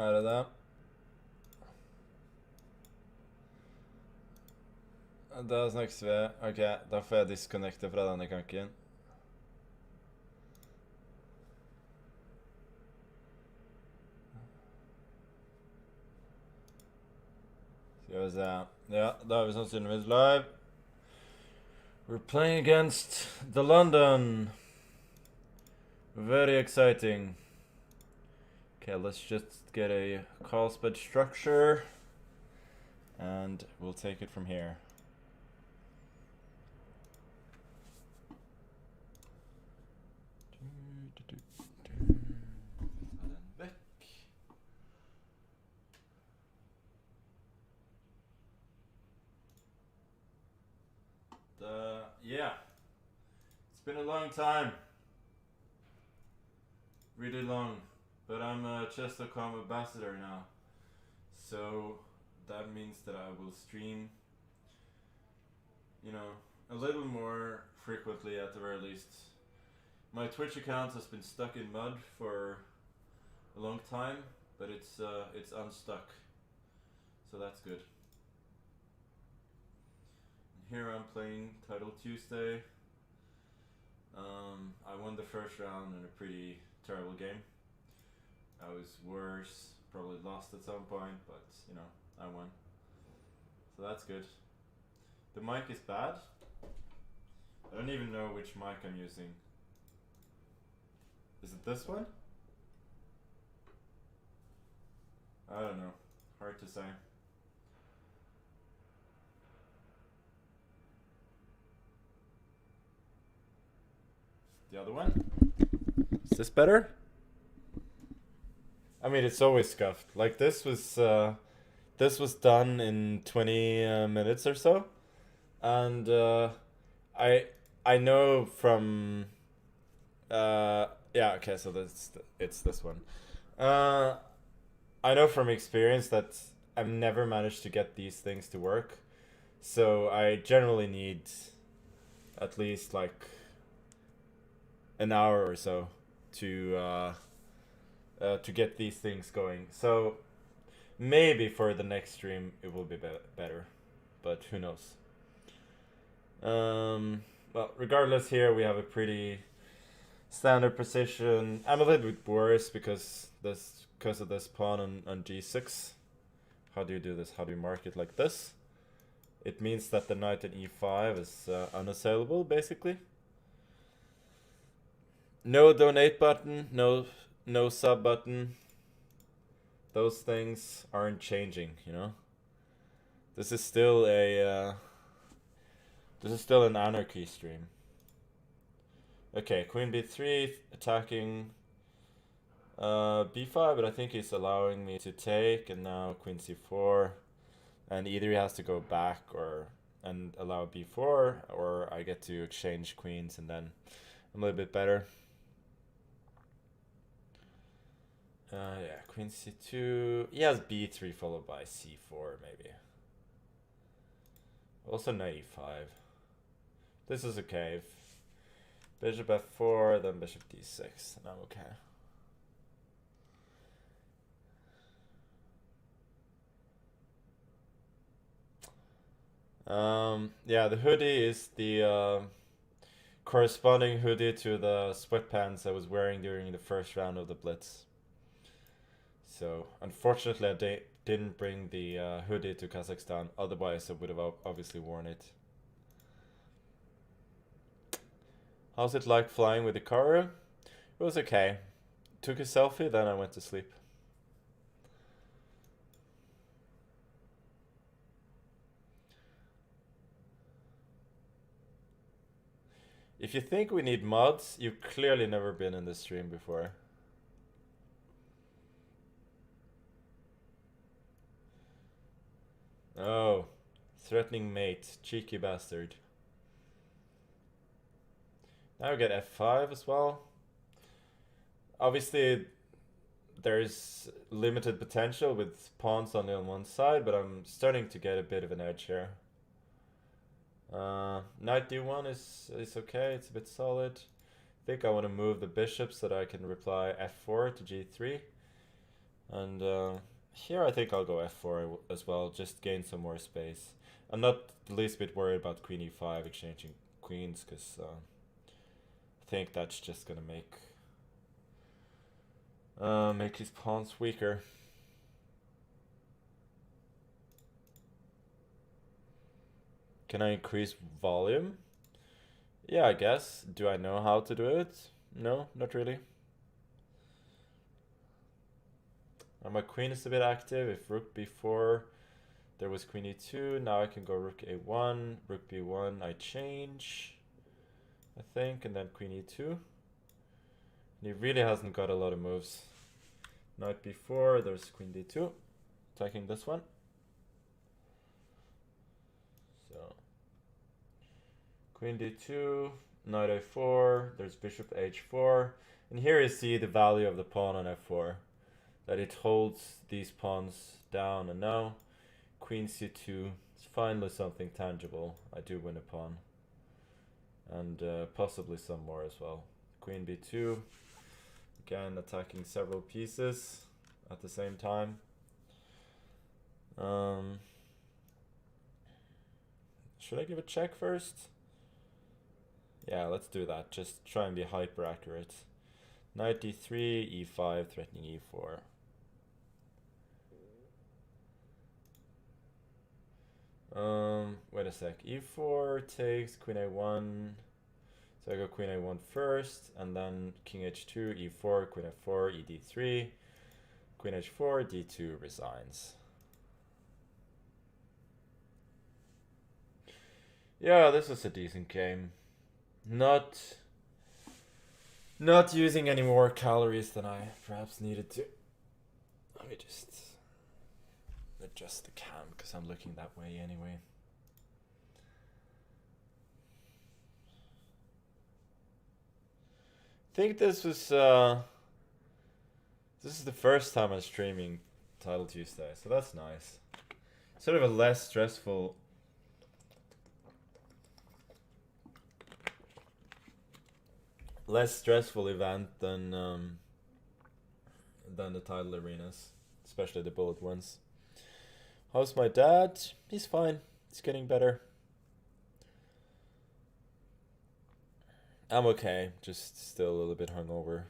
Er det det? Da snakkes vi. Ok, da får jeg disconnecte fra denne kanken. Skal vi se. Ja, da er vi sannsynligvis live. We're playing against the London. Very exciting. Okay, let's just get a Carlsbad structure. And we'll take it from here. Yeah, it's been a long time, really long, but I'm a Chess.com ambassador now, so that means that I will stream, a little more frequently at the very least. My Twitch account has been stuck in mud for a long time, but it's unstuck, so that's good. Here I'm playing Title Tuesday. I won the first round in a pretty terrible game. I was worse, probably lost at some point, but I won. So that's good. The mic is bad. I don't even know which mic I'm using. Is it this one? I don't know. Hard to say. The other one? Is this better? I mean, it's always scuffed. Like this was done in 20 minutes or so, and I know from yeah, okay, so it's this one. I know from experience that I've never managed to get these things to work, so I generally need at least like an hour or so to get these things going. So maybe for the next stream it will be better, but who knows. Well, regardless, here we have a pretty standard position. I'm a little bit worse because of this pawn on g6. How do you do this? How do you mark it like this? It means that the knight in e5 is unassailable, basically. No donate button, no sub button. Those things aren't changing, This is still an anarchy stream. Okay, queen b3 attacking b5, but I think he's allowing me to take, and now queen c4, and either he has to go back and allow b4, or I get to exchange queens, and then I'm a little bit better. Yeah, queen c2. He has b3 followed by c4, maybe. Also knight e5. This is okay. Bishop f4, then bishop d6, and I'm okay. Yeah, the hoodie is the corresponding hoodie to the sweatpants I was wearing during the first round of the Blitz. So, unfortunately, I didn't bring the hoodie to Kazakhstan. Otherwise, I would have obviously worn it. How's it like flying with the Karu? It was okay. Took a selfie, then I went to sleep. If you think we need mods, you've clearly never been in this stream before. Oh, threatening mate, cheeky bastard. Now we get f5 as well. Obviously, there's limited potential with pawns only on one side, but I'm starting to get a bit of an edge here. Knight d1 is okay, it's a bit solid. I think I want to move the bishop so that I can reply f4 to g3. And here I think I'll go f4 as well, just gain some more space. I'm not the least bit worried about queen e5 exchanging queens, because I think that's just gonna make his pawns weaker. Can I increase volume? Yeah, I guess. Do I know how to do it? No, not really. My queen is a bit active. If rook b4, there was queen e2. Now I can go rook a1, rook b1. I change, I think, and then queen e2. And he really hasn't got a lot of moves. Knight b4, there's queen d2, attacking this one. So queen d2, knight a4, there's bishop h4. And here you see the value of the pawn on f4, that it holds these pawns down. And now queen c2 is finally something tangible. I do win a pawn, and possibly some more as well. Queen b2, again attacking several pieces at the same time. Should I give a check first? Yeah, let's do that. Just try and be hyper accurate. Knight d3, e5, threatening e4. Wait a sec. e4 takes queen a1. So I go queen a1 first, and then king h2, e4, queen f4, ed3, queen h4, d2 resigns. Yeah, this is a decent game. Not using any more calories than I perhaps needed to. Let me just adjust the cam, because I'm looking that way anyway. I think this is the first time I'm streaming Title Tuesday, so that's nice. Sort of a less stressful event than the title arenas, especially the bullet ones. How's my dad? He's fine. He's getting better. I'm okay, just still a little bit hungover.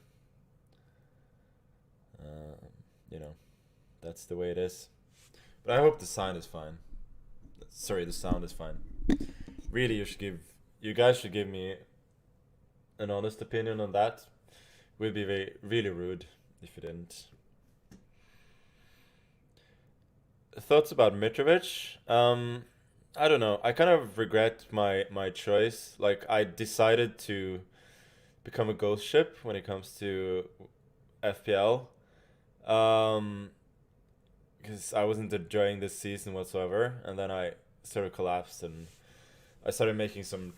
You know, that's the way it is. But I hope the sound is fine. Sorry, the sound is fine. Really, you guys should give me an honest opinion on that. It would be really rude if you didn't. Thoughts about Mitrovic? I don't know. I kind of regret my choice. Like, I decided to become a ghost ship when it comes to FPL. Because I wasn't enjoying this season whatsoever, and then I sort of collapsed, and I started making some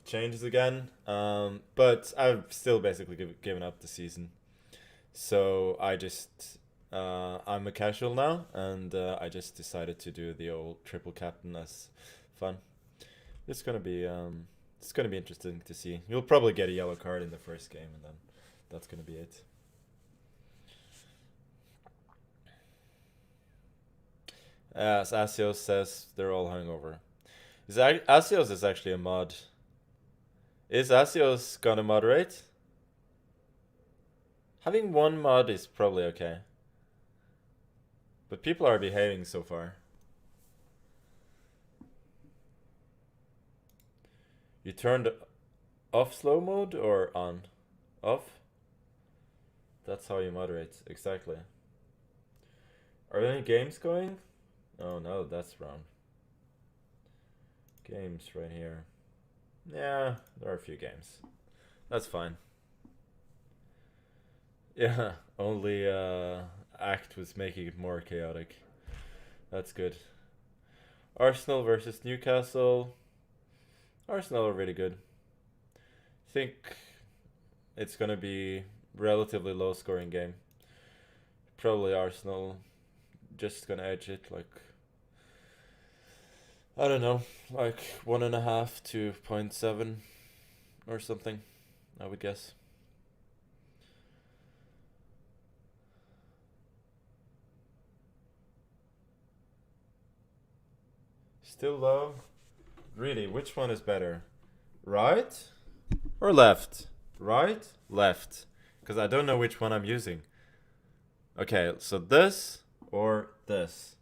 changes again. But I've still basically given up the season. So I just I'm a casual now, and I just decided to do the old triple captain as fun. It's gonna be interesting to see. You'll probably get a yellow card in the first game, and then that's gonna be it. As Asios says, they're all hungover. Asios is actually a mod. Is Asios gonna moderate? Having one mod is probably okay. But people are behaving so far. You turned off slow mode or on? Off? That's how you moderate, exactly. Are there any games going? Oh no, that's wrong. Games right here. Yeah, there are a few games. That's fine. Yeah, only Act was making it more chaotic. That's good. Arsenal versus Newcastle. Arsenal are really good. I think it's gonna be relatively low scoring game. Probably Arsenal just gonna edge it, like, I don't know, like 1.5 to 0.7 or something, I would guess. Still low? Really, which one is better? Right or left? Right? Left. Because I don't know which one I'm using. Okay, so this or this?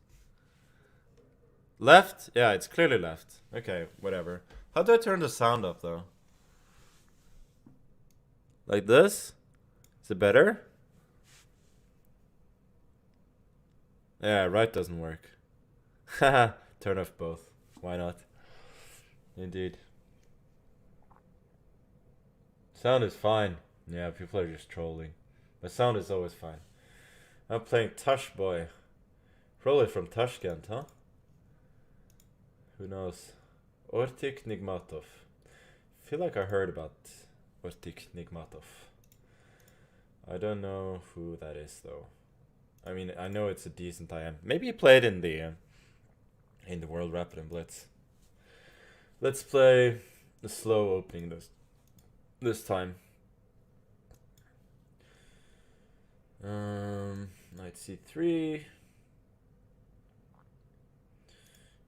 Left? Yeah, it's clearly left. Okay, whatever. How do I turn the sound up though? Like this? Is it better? Yeah, right doesn't work. Haha, turn off both. Why not? Indeed. Sound is fine. Yeah, people are just trolling. But sound is always fine. I'm playing Tush Boy. Probably from Tashkent, huh? Who knows? Ortik Nigmatov. Feel like I heard about Ortik Nigmatov. I don't know who that is though. I mean, I know it's a decent IM. Maybe he played in the World Rapid and Blitz. Let's play the slow opening this time. Knight c3.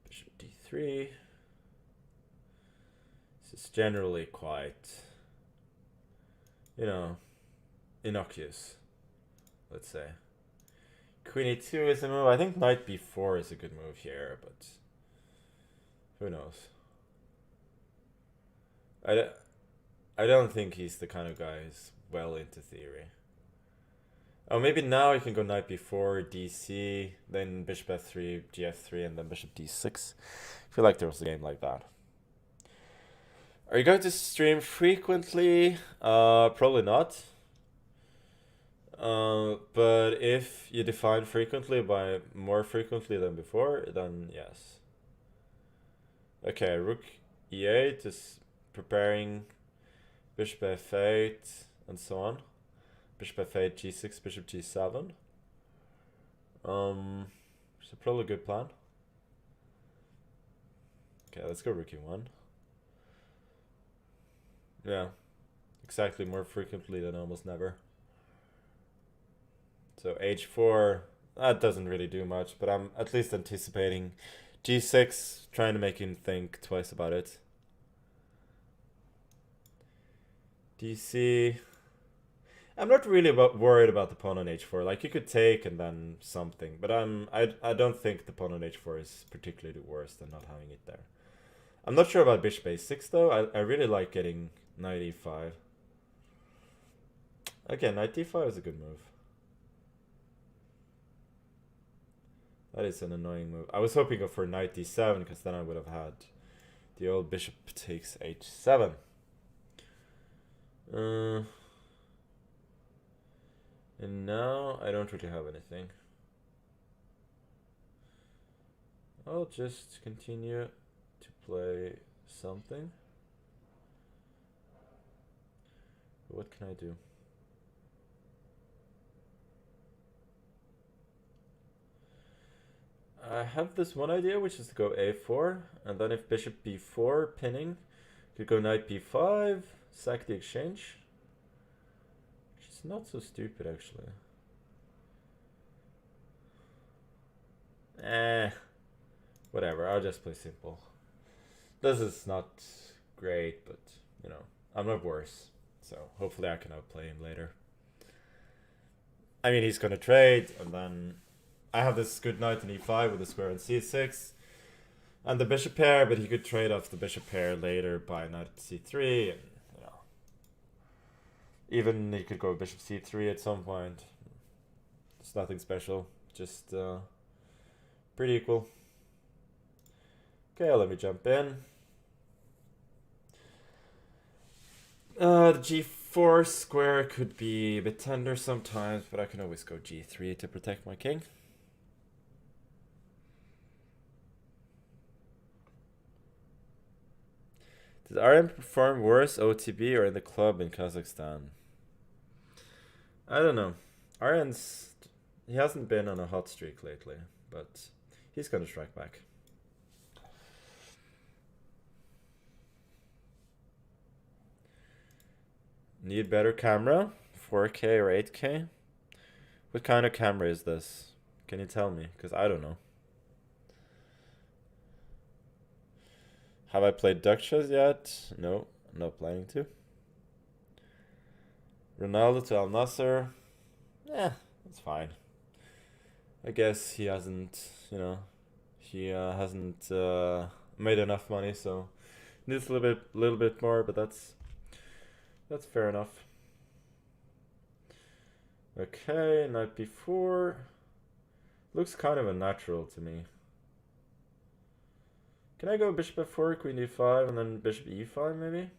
Bishop d3. This is generally quite, innocuous, let's say. Queen e2 is a move. I think knight b4 is a good move here, but who knows? I don't think he's the kind of guy who's well into theory. Oh, maybe now he can go knight b4, dc, then bishop f3, gf3, and then bishop d6. I feel like there was a game like that. Are you going to stream frequently? Probably not. But if you define frequently by more frequently than before, then yes. Okay, rook e8 is preparing bishop f8 and so on. Bishop f8, g6, bishop g7. It's probably a good plan. Okay, let's go rook e1. Yeah, exactly, more frequently than almost never. So h4, that doesn't really do much, but I'm at least anticipating g6, trying to make him think twice about it. dc. I'm not really worried about the pawn on h4. Like, you could take and then something, but I don't think the pawn on h4 is particularly worse than not having it there. I'm not sure about bishop a6 though. I really like getting knight e5. Okay, knight d5 is a good move. That is an annoying move. I was hoping for knight d7 because then I would have had the old bishop takes h7. And now I don't really have anything. I'll just continue to play something. What can I do? I have this one idea, which is to go a4, and then if bishop b4 pinning, could go knight b5, sack the exchange. Which is not so stupid, actually. Whatever, I'll just play simple. This is not great, but, I'm not worse. So hopefully I can outplay him later. I mean, he's gonna trade, and then I have this good knight in e5 with a square on c6 and the bishop pair, but he could trade off the bishop pair later by knight c3, and even he could go bishop c3 at some point. It's nothing special, just pretty equal. Okay, let me jump in. The g4 square could be a bit tender sometimes, but I can always go g3 to protect my king. Does RM perform worse OTB or in the club in Kazakhstan? I don't know. He hasn't been on a hot streak lately, but he's gonna strike back. Need better camera? 4K or 8K? What kind of camera is this? Can you tell me? Because I don't know. Have I played Duck chess yet? No, not planning to. Ronaldo to Al Nasser. Yeah, that's fine. I guess he hasn't, he hasn't made enough money, so needs a little bit more, but that's fair enough. Okay, knight b4. Looks kind of unnatural to me. Can I go bishop f4, queen d5, and then bishop e5 maybe?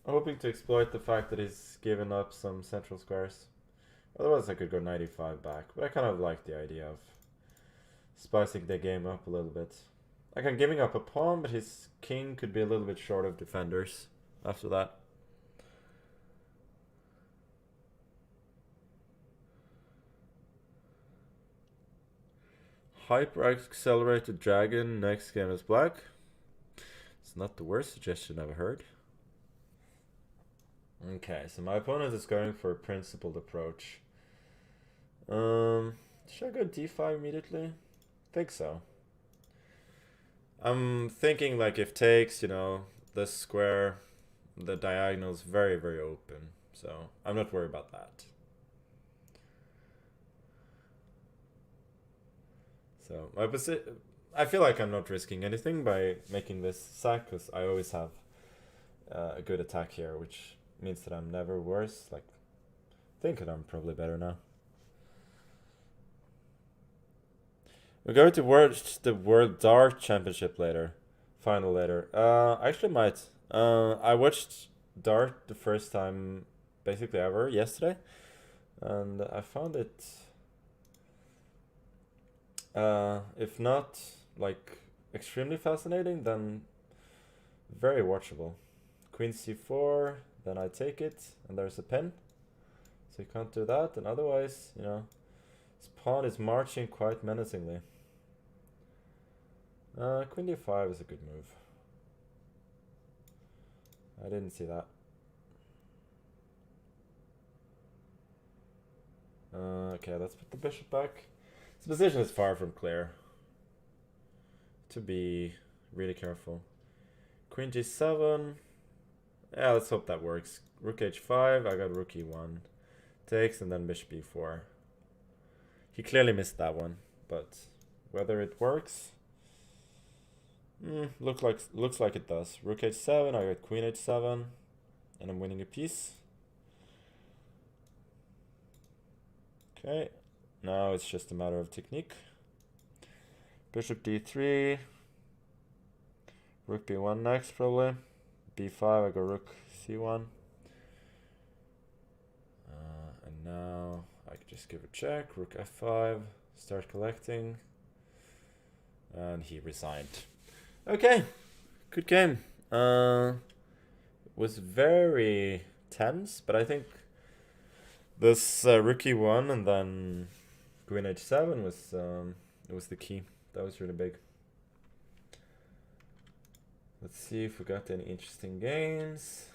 I'm hoping to exploit the fact that he's given up some central squares. Otherwise I could go knight e5 back, but I kind of like the idea of spicing the game up a little bit. Like, I'm giving up a pawn, but his king could be a little bit short of defenders after that. Hyper accelerated dragon, next game is black. It's not the worst suggestion I've heard. Okay, so my opponent is going for a principled approach. Should I go d5 immediately? I think so. I'm thinking, like, if takes, this square, the diagonal is very, very open. So I'm not worried about that. So I feel like I'm not risking anything by making this sack, because I always have a good attack here, which means that I'm never worse. Like, thinking I'm probably better now. We're going to watch the World Dart Championship later. Final later. I actually might. I watched Dart the first time basically ever yesterday. And I found it, if not like extremely fascinating, then very watchable. Queen c4, then I take it, and there's a pin. So you can't do that, and otherwise, his pawn is marching quite menacingly. Queen d5 is a good move. I didn't see that. Okay, let's put the bishop back. This position is far from clear. To be really careful. Queen g7. Yeah, let's hope that works. Rook h5, I got rook e1. Takes, and then bishop e4. He clearly missed that one, but whether it works... looks like it does. Rook h7, I got queen h7, and I'm winning a piece. Okay, now it's just a matter of technique. Bishop d3, rook b1 next probably. b5, I go rook c1. And now I can just give a check, rook f5, start collecting. And he resigned. Okay, good game. Was very tense, but I think this rook e1 and then queen h7 was the key. That was really big. Let's see if we got any interesting games.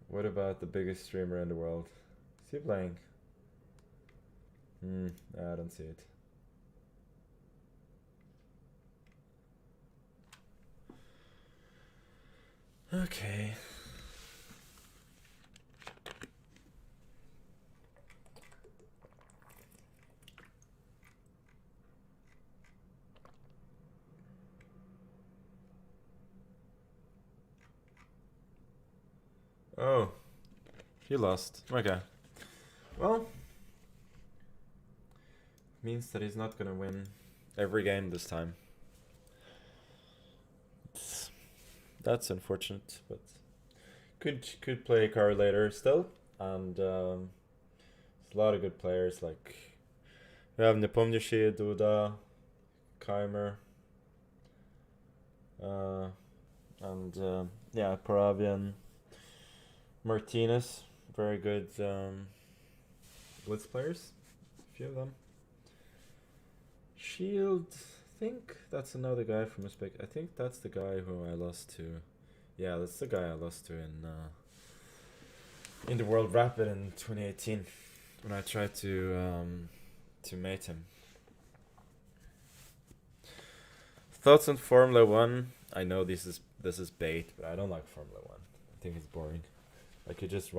What about the biggest streamer in the world? Is he playing? I don't see it. Okay. Oh, he lost. Okay. Well, means that he's not gonna win every game this time. That's unfortunate, but could play a card later still, and there's a lot of good players. Like we have Nepomniachtchi, Duda, Keimer, and yeah, Paravian, Martinez, very good blitz players, a few of them. Shield, I think that's another guy from Uzbek. I think that's the guy who I lost to Yeah, that's the guy I lost in the World Rapid in 2018 when I tried to mate him. Thoughts on Formula One? I know this is bait, but I don't like Formula One. I think it's boring. Like you just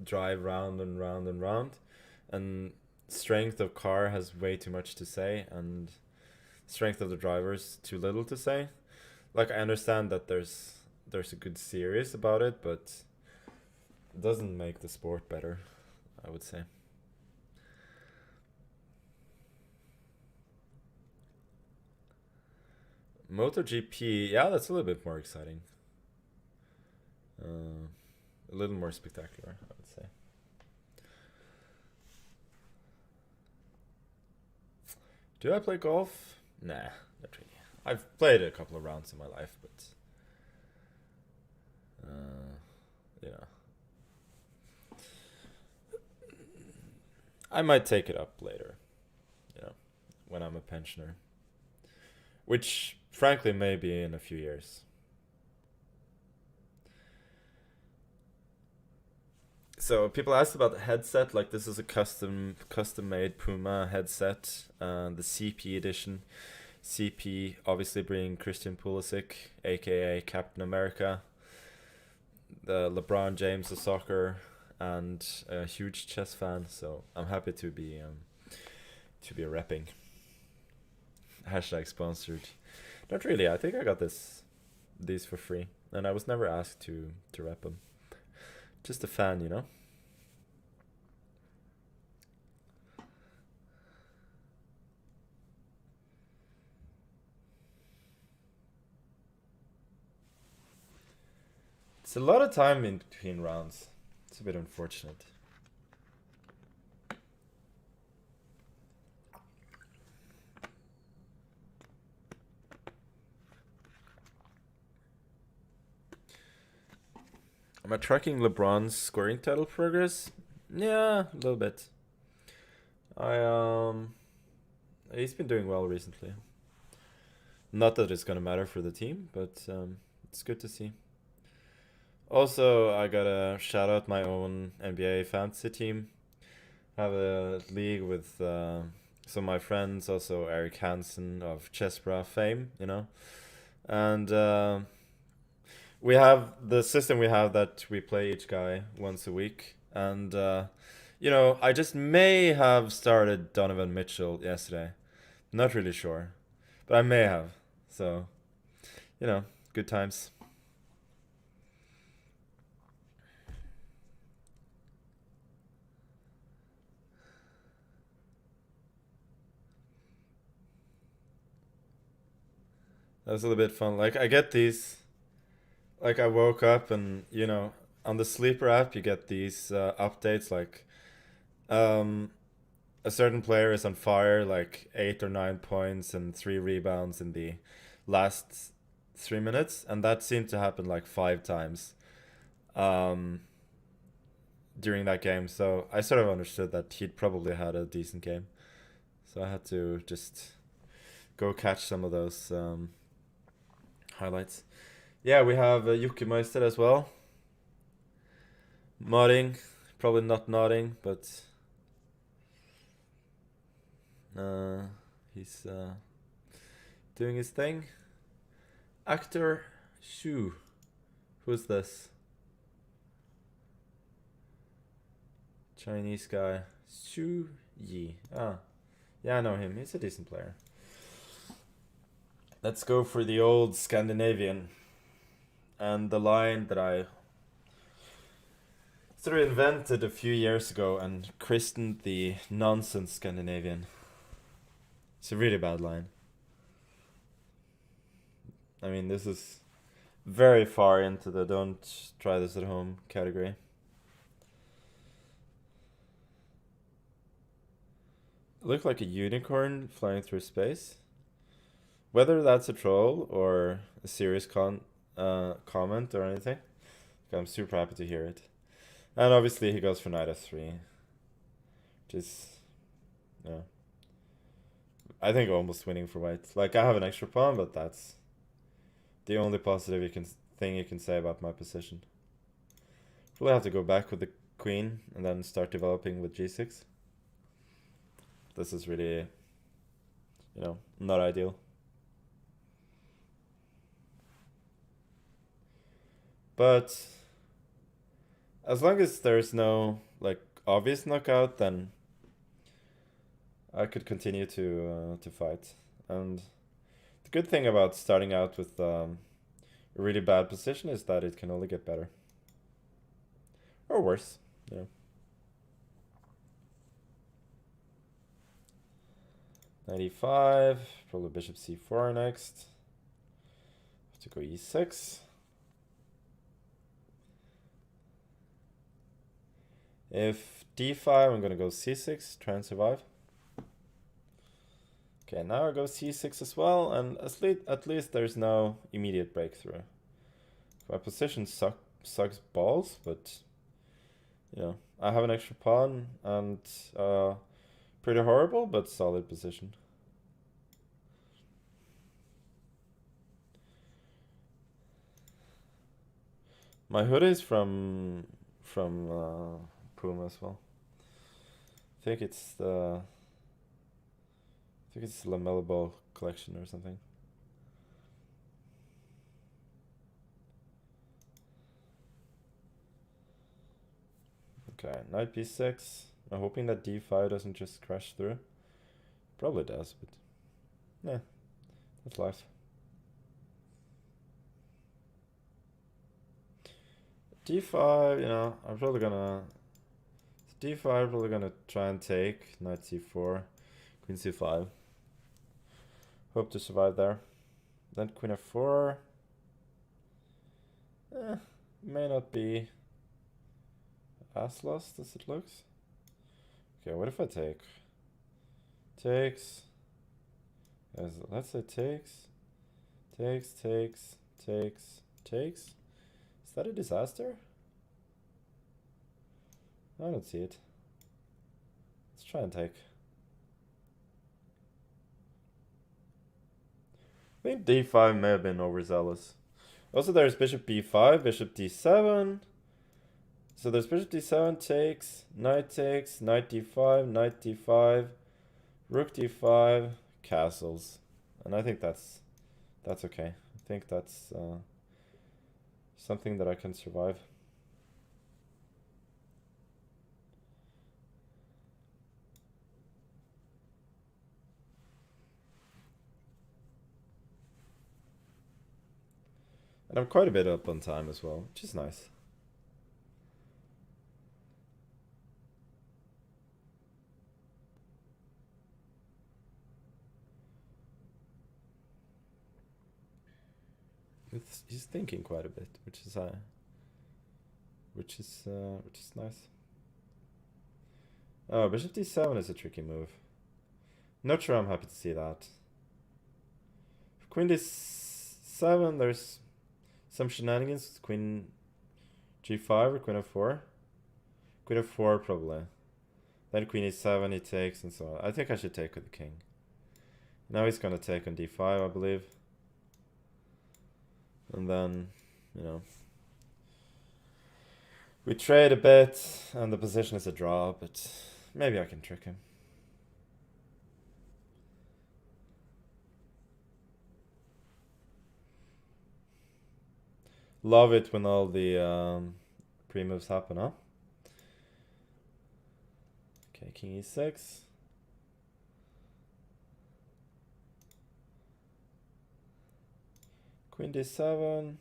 drive round and round and round, and strength of car has way too much to say, and strength of the drivers too little to say. Like I understand that there's a good series about it, but it doesn't make the sport better, I would say. MotoGP, yeah, that's a little bit more exciting. Uh, a little more spectacular, I would say. Do I play golf? Nah, not really. I've played a couple of rounds in my life, but you know, I might take it up later. You know, when I'm a pensioner, which frankly may be in a few years. So people asked about the headset. Like this is a custom made Puma headset, the CP edition. CP obviously being Christian Pulisic, aka Captain America, the LeBron James of soccer, and a huge chess fan. So I'm happy to be repping. Hashtag sponsored. Not really. I think I got these for free, and I was never asked to rep them. Just a fan, you know. It's a lot of time in between rounds. It's a bit unfortunate. Am I tracking LeBron's scoring title progress? Yeah, a little bit. I he's been doing well recently. Not that it's gonna matter for the team, but it's good to see. Also, I gotta shout out my own NBA fantasy team. I have a league with some of my friends, also Eric Hansen of Chessbra fame, you know, and we have the system we have that we play each guy once a week, and I just may have started Donovan Mitchell yesterday. Not really sure, but I may have. So, good times. That was a little bit fun. Like I get these. Like I woke up and on the sleeper app you get these updates like um a certain player is on fire, like 8 or 9 points and 3 rebounds in the last 3 minutes, and that seemed to happen like 5 times um, during that game. So I sort of understood that he'd probably had a decent game. So I had to just go catch some of those highlights. Yeah, we have Yuki Meister as well. Modding, probably not nodding, but uh, he's doing his thing. Actor Shu. Who's this? Chinese guy. Shu Yi. Ah. Yeah, I know him. He's a decent player. Let's go for the old Scandinavian. And the line that I sort of invented a few years ago and christened the nonsense Scandinavian. It's a really bad line. I mean, this is very far into the don't try this at home category. It looked like a unicorn flying through space. Whether that's a troll or a serious comment or anything, I'm super happy to hear it. And obviously he goes for knight f3, which is, yeah, I think almost winning for white. Like I have an extra pawn, but that's the only positive you can thing you can say about my position. Probably have to go back with the queen and then start developing with g6. This is really, you know, not ideal. But as long as there's no like obvious knockout, then I could continue to fight. And the good thing about starting out with a really bad position is that it can only get better. Or worse, you know. .95, probably bishop c4 next. Have to go e6. If d5, I'm gonna go c6, try and survive. Okay, now I go c6 as well, and at least there's no immediate breakthrough. My position sucks balls, but you know, I have an extra pawn and pretty horrible but solid position. My hoodie is from Puma as well. I think it's the Lamella Ball collection or something. Okay, knight b6. I'm hoping that d5 doesn't just crash through. Probably does, but yeah, that's life. d5, you know, I'm probably gonna d5, probably gonna try and take knight c4, queen c5. Hope to survive there. Then queen f4. May not be as lost as it looks. Okay, what if I take? Takes. Let's say takes. Takes. Is that a disaster? I don't see it. Let's try and take. I think d5 may have been overzealous. Also, there's bishop b5, bishop d7. So there's bishop d7 takes, knight d5, knight d5, rook d5, castles. And I think that's okay. I think that's something that I can survive. And I'm quite a bit up on time as well, which is nice. He's thinking quite a bit, which is nice. Oh, bishop d7 is a tricky move. Not sure I'm happy to see that. For queen d7, there's some shenanigans. Queen g5 or queen f4. Queen f4 probably. Then queen e7, he takes, and so on. I think I should take with the king. Now he's gonna take on d5, I believe. And then, you know, we trade a bit, and the position is a draw, but maybe I can trick him. Love it when all the pre-moves happen, huh? Okay, king e6. Queen d7.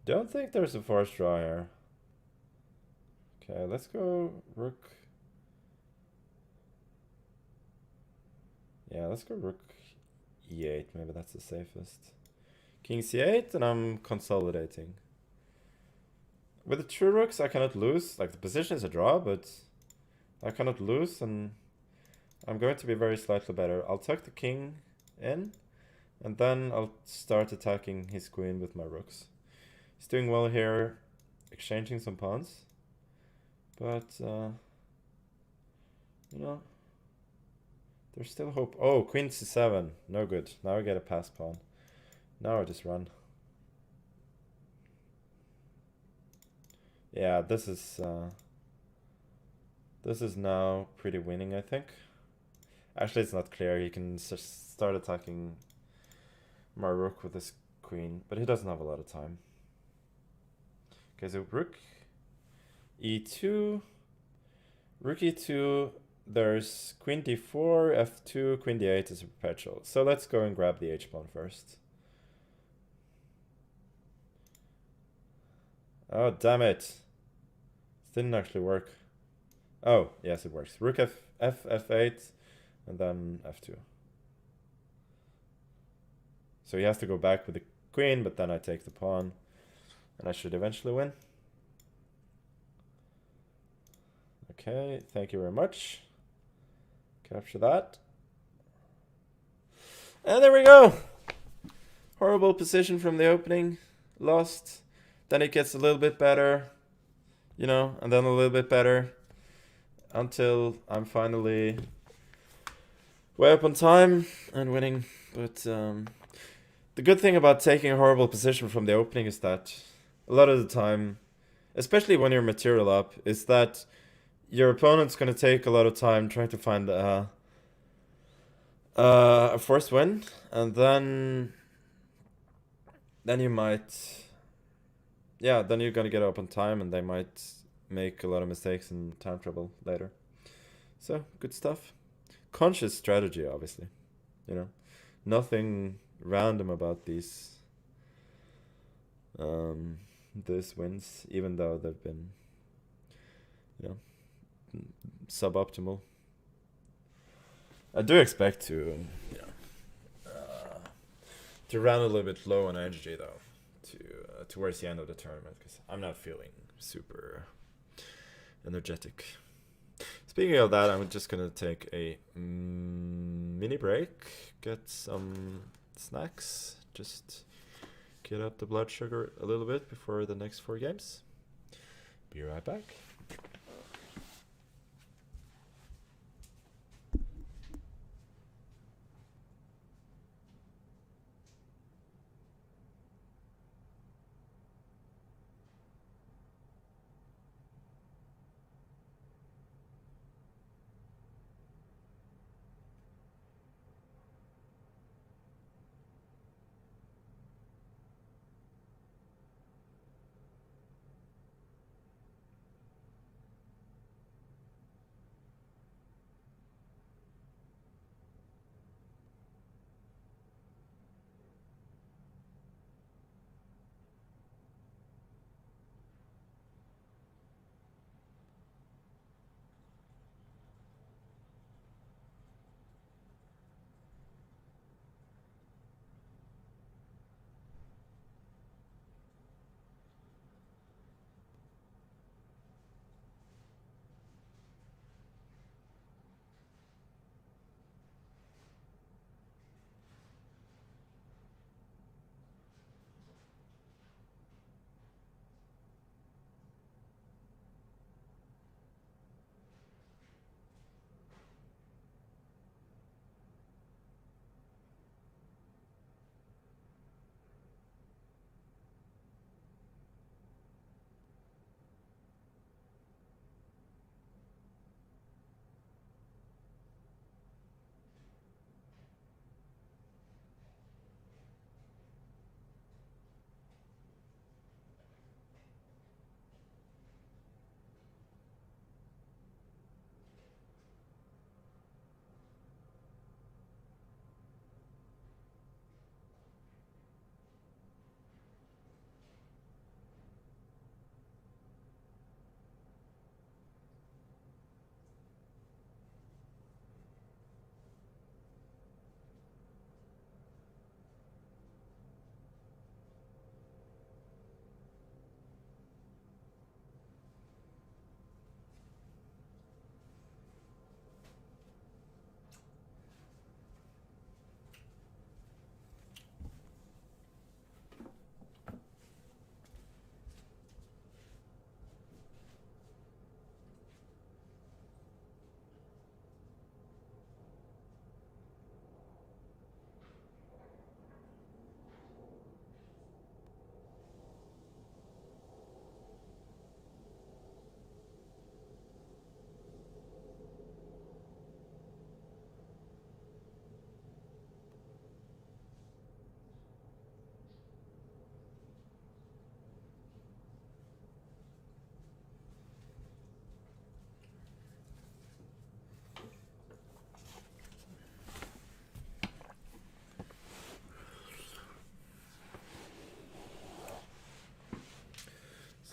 Don't think there's a forced draw here. Okay, let's go rook. Yeah, let's go rook e8. Maybe that's the safest. King c8, and I'm consolidating. With the true rooks, I cannot lose. Like, the position is a draw, but I cannot lose, and I'm going to be very slightly better. I'll tuck the king in, and then I'll start attacking his queen with my rooks. He's doing well here, exchanging some pawns. But, you know, there's still hope. Oh, queen c7. No good. Now I get a pass pawn. Now I just run. Yeah, this is now pretty winning, I think. Actually, it's not clear. He can just start attacking my rook with his queen, but he doesn't have a lot of time. Okay, so rook e2, rook e2. There's queen d4, f2, queen d8 is a perpetual. So let's go and grab the h-pawn first. Oh, damn it. This didn't actually work. Oh, yes, it works. Rook f8, and then f2. So he has to go back with the queen, but then I take the pawn, and I should eventually win. Okay, thank you very much. Capture that. And there we go! Horrible position from the opening. Lost. Then it gets a little bit better. You know, and then a little bit better. Until I'm finally way up on time and winning. But the good thing about taking a horrible position from the opening is that a lot of the time, especially when you're material up, is that your opponent's going to take a lot of time trying to find a forced win, and then you might, yeah, then you're gonna get up on time, and they might make a lot of mistakes and time trouble later. So good stuff. Conscious strategy, obviously. You know, nothing random about these wins, even though they've been, you know, suboptimal. I do expect to, to run a little bit low on energy though, towards the end of the tournament, because I'm not feeling super energetic. Speaking of that, I'm just gonna take a mini break, get some snacks, just get up the blood sugar a little bit before the next 4 games. Be right back.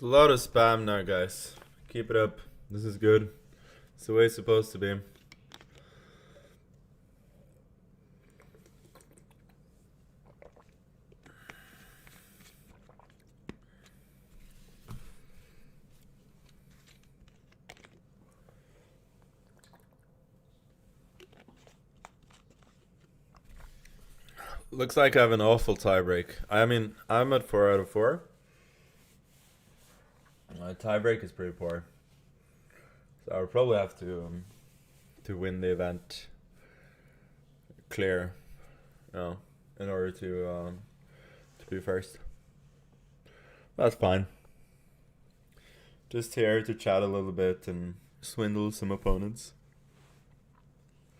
a lot of spam now, guys. Keep it up. This is good. It's the way it's supposed to be. Looks like I have an awful tiebreak. I mean, I'm at 4 out of 4. My tiebreak is pretty poor. So I'll probably have to win the event clear, in order to be first. That's fine. Just here to chat a little bit and swindle some opponents.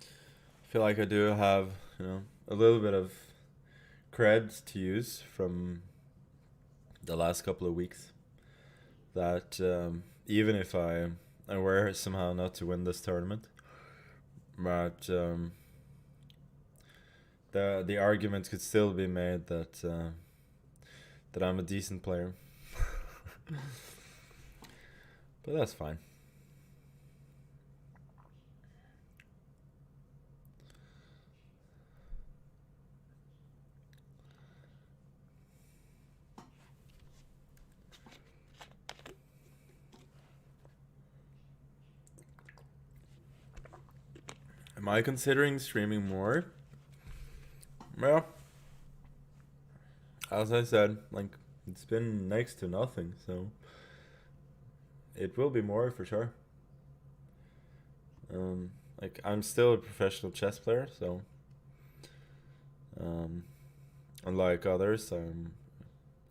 I feel like I do have, a little bit of cred to use from the last couple of weeks. That even if I were somehow not to win this tournament, but the argument could still be made that I'm a decent player. But that's fine. Am I considering streaming more? Well, as I said, it's been next to nothing, so it will be more for sure. I'm still a professional chess player, so unlike others, I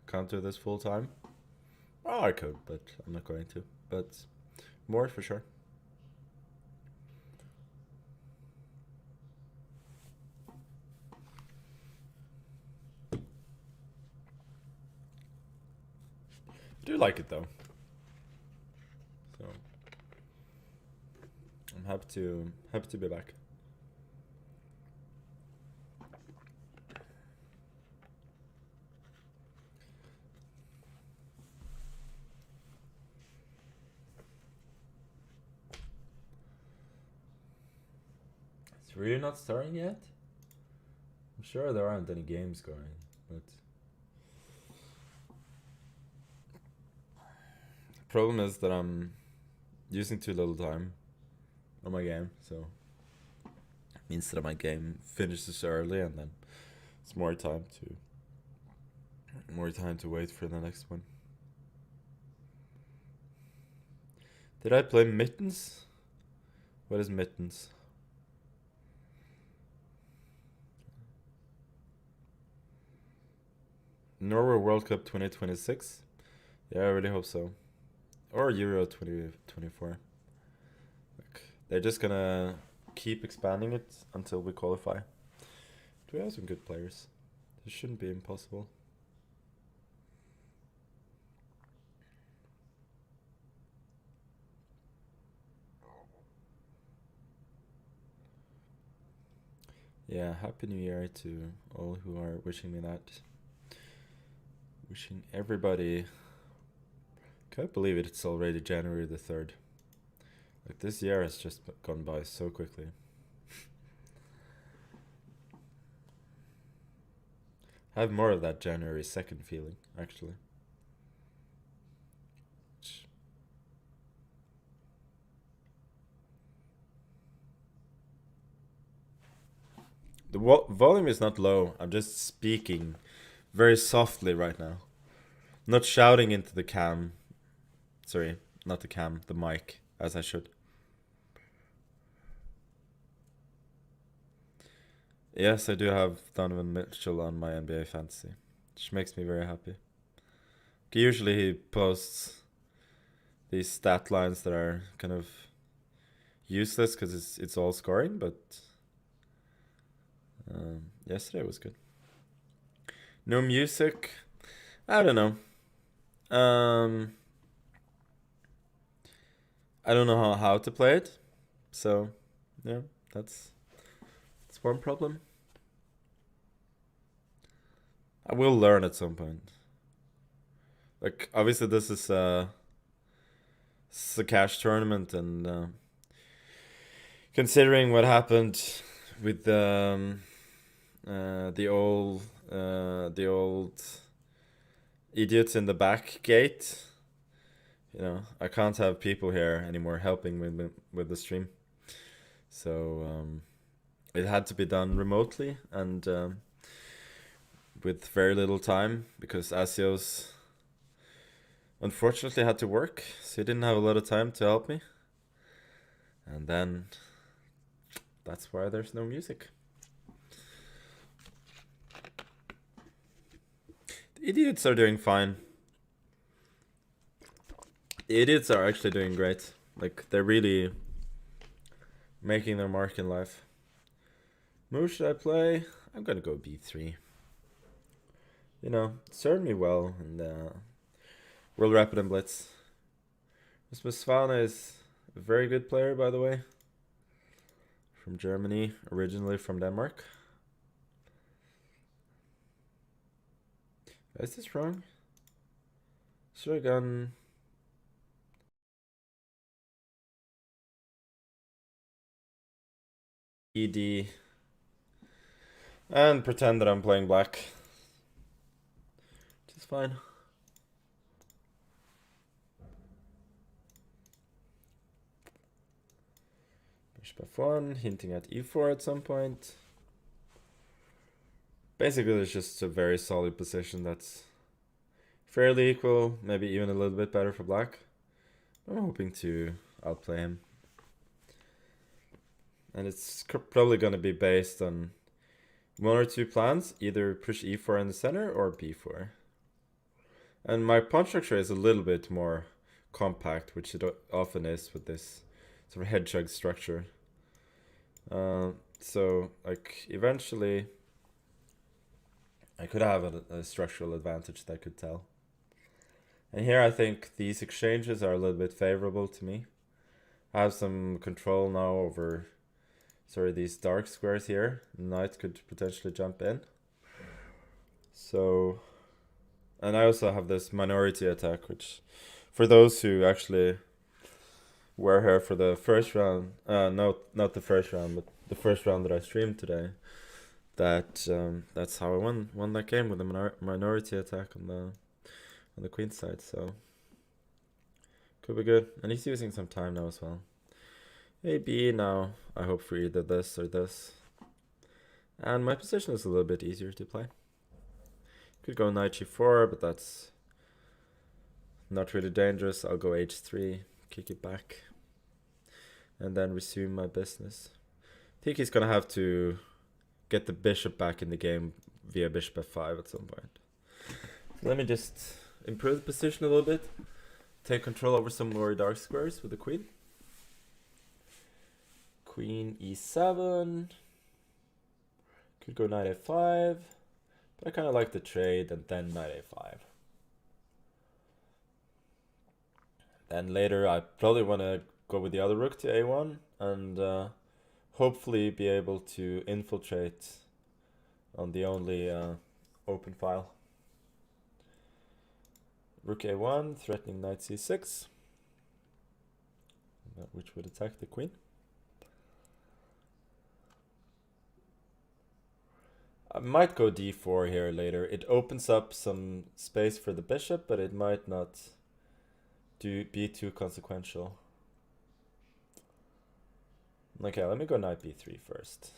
can't do this full time. Well, I could, but I'm not going to. But more for sure. I do like it though, so I'm happy to be back. It's really not starting yet? I'm sure there aren't any games going, but the problem is that I'm using too little time on my game, so it means that my game finishes early and then it's more time to wait for the next one. Did I play Mittens? What is Mittens? Norway World Cup 2026? Yeah, I really hope so. Or Euro 2024. They're just gonna keep expanding it until we qualify. Do we have some good players? This shouldn't be impossible. Yeah, Happy New Year to all who are wishing me that. Wishing everybody. Can't believe it, it's already January the 3rd. Like, this year has just gone by so quickly. I have more of that January 2nd feeling, actually. The volume is not low. I'm just speaking very softly right now. Not shouting into the cam. Sorry, not the cam, the mic, as I should. Yes, I do have Donovan Mitchell on my NBA fantasy, which makes me very happy. Usually he posts these stat lines that are kind of useless because it's all scoring, but yesterday was good. No music. I don't know. I don't know how to play it, so yeah, that's one problem. I will learn at some point. Like, obviously this is a cash tournament, and considering what happened with the old idiots in the back gate, you know, I can't have people here anymore helping with the stream. So it had to be done remotely and with very little time, because Asios unfortunately had to work, so he didn't have a lot of time to help me. And then that's why there's no music. The idiots are doing fine. The idiots are actually doing great. Like, they're really making their mark in life. Move should I play? I'm gonna go b3. You know, served me well, and World Rapid and Blitz. Rasmus Svane is a very good player, by the way. From Germany, originally from Denmark. Is this wrong? Should I have gone... ED. And pretend that I'm playing black. Which is fine. Bishop f1, hinting at e4 at some point. Basically, it's just a very solid position that's fairly equal, maybe even a little bit better for black. I'm hoping to outplay him. And it's probably going to be based on one or two plans, either push e4 in the center or b4. And my pawn structure is a little bit more compact, which it often is with this sort of hedgehog structure. So, like, eventually I could have a structural advantage that I could tell. And here I think these exchanges are a little bit favorable to me. I have some control now over, sorry, these dark squares here. Knight could potentially jump in. So, and I also have this minority attack, which for those who actually were here for the first round, no, not the first round, but the first round that I streamed today, that's how I won that game, with a minority attack on the queen side. So could be good. And he's using some time now as well. Maybe now I hope for either this or this. And my position is a little bit easier to play. Could go knight g4, but that's not really dangerous. I'll go h3, kick it back, and then resume my business. I think he's gonna have to get the bishop back in the game via bishop f5 at some point. So let me just improve the position a little bit. Take control over some more dark squares with the queen. Queen e7. Could go knight a5. But I kind of like the trade, and then knight a5. Then later I probably want to go with the other rook to a1 and hopefully be able to infiltrate on the only open file. Rook a1, threatening knight c6, which would attack the queen. I might go d4 here later. It opens up some space for the bishop, but it might not be too consequential. Okay, let me go knight b3 first.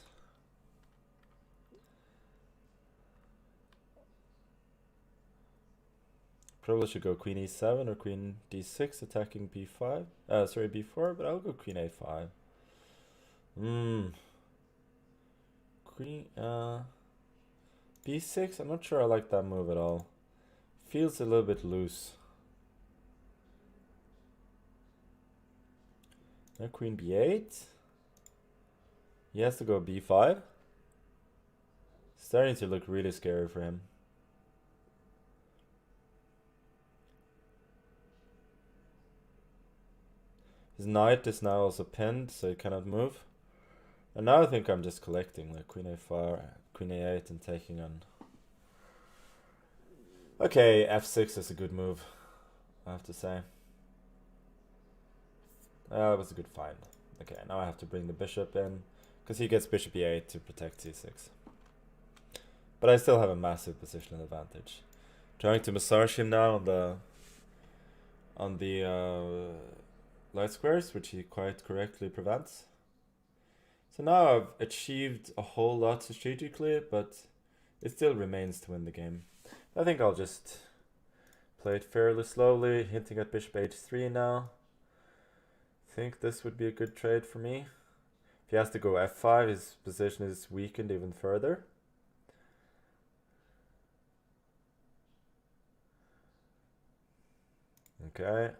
Probably should go queen e7 or queen d6 attacking b5. Sorry, b4, but I'll go queen a5. Queen b6, I'm not sure I like that move at all. Feels a little bit loose. Now queen b8. He has to go b5. Starting to look really scary for him. His knight is now also pinned, so he cannot move. And now I think I'm just collecting, like queen a5, queen a8 and taking on. Okay, f6 is a good move. I have to say. That was a good find. Okay, now I have to bring the bishop in, because he gets bishop e8 to protect c6. But I still have a massive positional advantage. Trying to massage him now on the light squares, which he quite correctly prevents. So now I've achieved a whole lot strategically, but it still remains to win the game. I think I'll just play it fairly slowly, hinting at bishop h3 now. I think this would be a good trade for me. If he has to go f5, his position is weakened even further. Okay.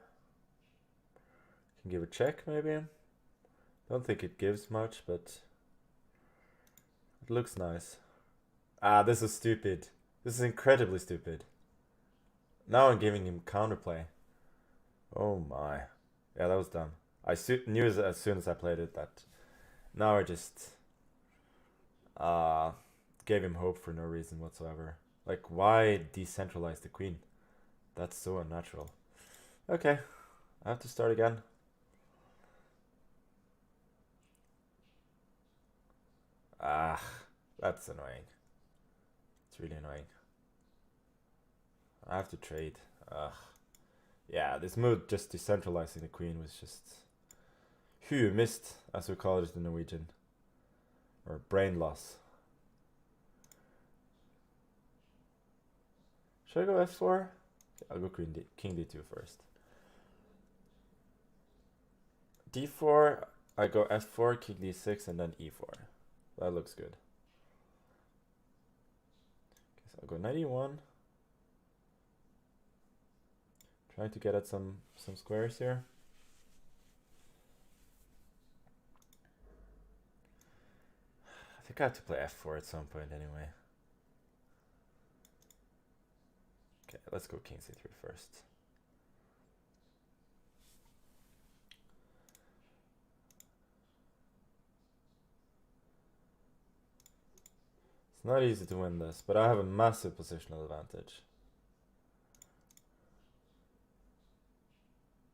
Can give a check maybe. Don't think it gives much, but it looks nice. Ah, this is stupid. This is incredibly stupid. Now I'm giving him counterplay. Oh my. Yeah, that was dumb. I knew as soon as I played it that now I just gave him hope for no reason whatsoever. Like, why decentralize the queen? That's so unnatural. Okay, I have to start again. Ah, that's annoying. It's really annoying. I have to trade. Ugh. Yeah, this move just decentralizing the queen was just missed, as we call it in Norwegian. Or brain loss. Should I go f4? I'll go king d2 first. d4, I go f4, king d6, and then e4. That looks good. Okay, so I'll go knight e1. Trying to get at some squares here. I think I have to play f4 at some point anyway. Okay, let's go king c3 first. It's not easy to win this, but I have a massive positional advantage.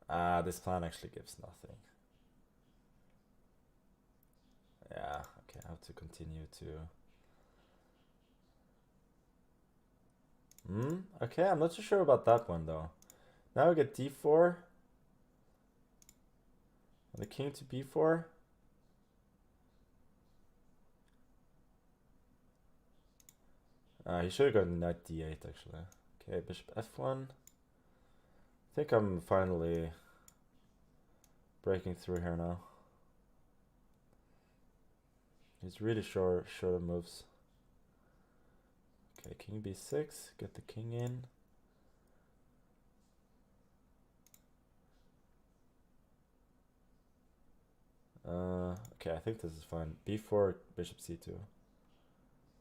Ah, this plan actually gives nothing. Yeah, okay, I have to continue to... Okay, I'm not so sure about that one though. Now we get d4. And the king to b4. He should have gone knight d8 actually. Okay, bishop f1. I think I'm finally breaking through here now. He's really sure of moves. Okay, king b6, get the king in. Okay, I think this is fine. b4, bishop c2.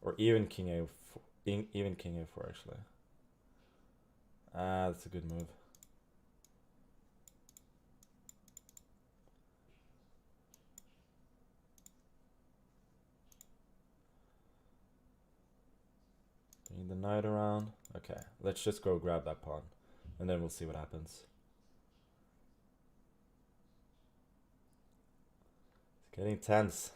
Or even king a4, even king a4 actually. Ah, that's a good move. Bring the knight around. Okay, let's just go grab that pawn, and then we'll see what happens. It's getting tense.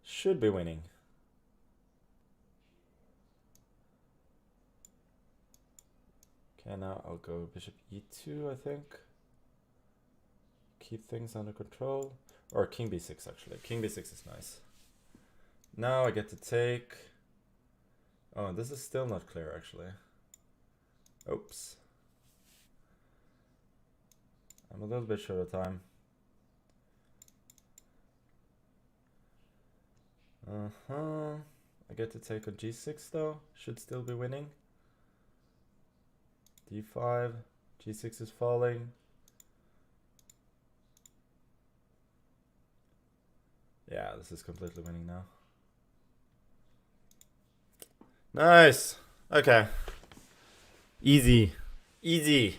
Should be winning. Okay, now I'll go bishop e2, I think. Keep things under control. Or king b6 actually. King b6 is nice. Now I get to take... Oh, this is still not clear actually. Oops. I'm a little bit short of time. I get to take on g6 though. Should still be winning. d5. g6 is falling. Yeah, this is completely winning now. Nice. Okay. Easy. Easy.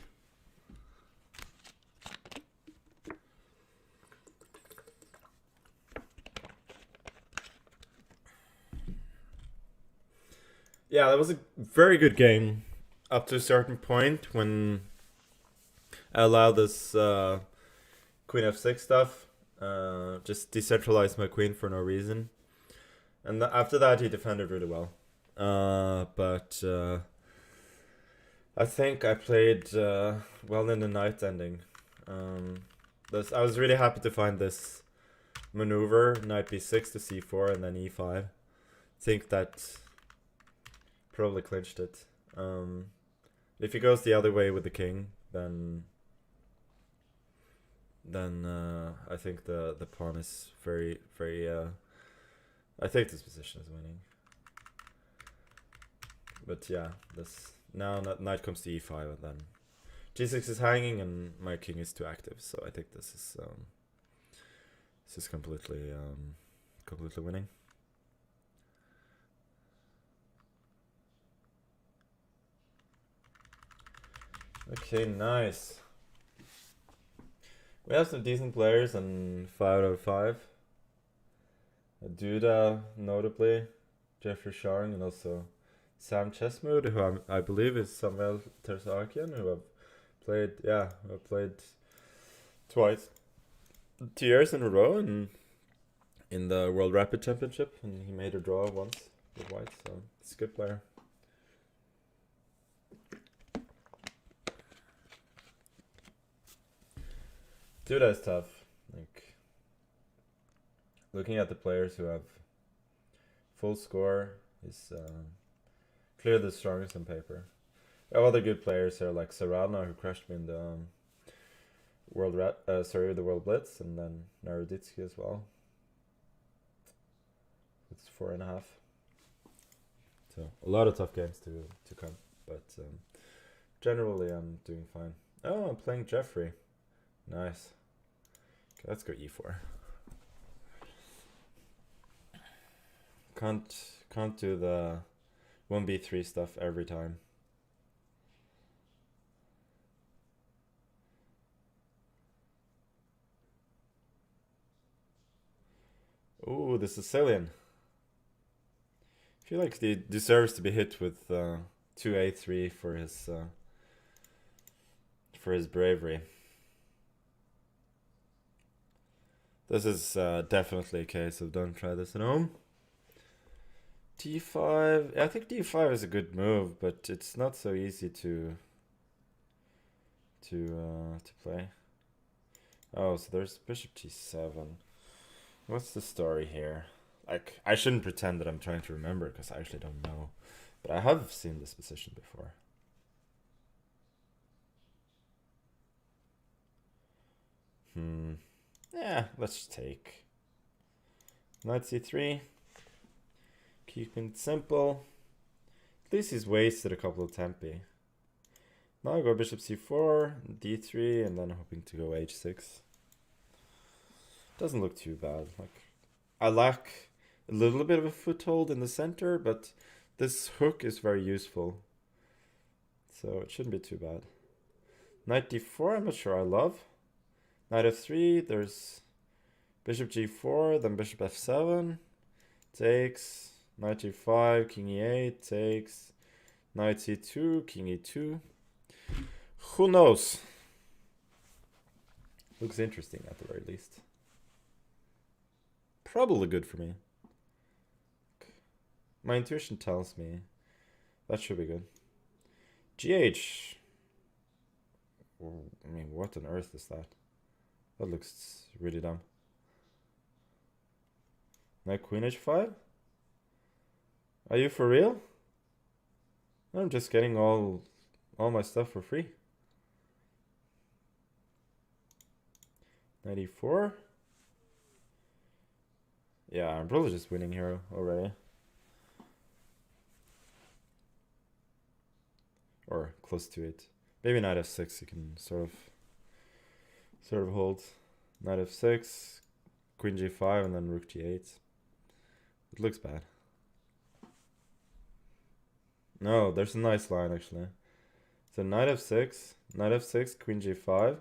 Yeah, that was a very good game up to a certain point when I allowed this queen f6 stuff. Just decentralized my queen for no reason. And after that, he defended really well. But I think I played well in the night ending. I was really happy to find this maneuver, knight b6 to c4 and then e5. I think that probably clinched it. If he goes the other way with the king, then I think the pawn is very very. I think this position is winning. But yeah, this now knight comes to e5 and then g6 is hanging and my king is too active. So I think this is completely completely winning. Okay, nice. We have some decent players and 5 out of 5. Duda, notably, Jeffrey Sharing, and also Sam Chesmood, who I believe is Samuel Tersakian, who I've played twice, 2 years in a row, and in the World Rapid Championship, and he made a draw once with white, so it's a good player. Duda is tough. Like, looking at the players who have full score is clearly the strongest on paper. We have other good players here like Serrano, who crushed me in the the World Blitz, and then Naroditsky as well. It's 4.5. So a lot of tough games to come, but generally I'm doing fine. Oh, I'm playing Jeffrey. Nice. Okay, let's go e4. Can't do the 1b3 stuff every time. Ooh, the Sicilian. I feel like he deserves to be hit with 2a3 for his bravery. This is definitely a case of don't try this at home. d5. I think d5 is a good move, but it's not so easy to play. Oh, so there's bishop g7. What's the story here? Like, I shouldn't pretend that I'm trying to remember because I actually don't know. But I have seen this position before. Yeah, let's take knight c3. Keeping it simple. At least he's wasted a couple of tempi. Now I go bishop c4, d3, and then hoping to go h6. Doesn't look too bad. Like, I lack a little bit of a foothold in the center, but this hook is very useful. So it shouldn't be too bad. Knight d4, I'm not sure I love. Knight f3, there's bishop g4, then bishop f7. Takes. Knight g5, king e8, takes. Knight c2, king e2. Who knows? Looks interesting at the very least. Probably good for me. My intuition tells me that should be good. GH. I mean, what on earth is that? That looks really dumb. Knight queen h5? Are you for real? I'm just getting all my stuff for free. Knight e4? Yeah, I'm probably just winning here already. Or close to it. Maybe knight f6 you can sort of hold. Knight f6, queen g5, and then rook g8. It looks bad. No, there's a nice line actually. So knight f6, queen g5,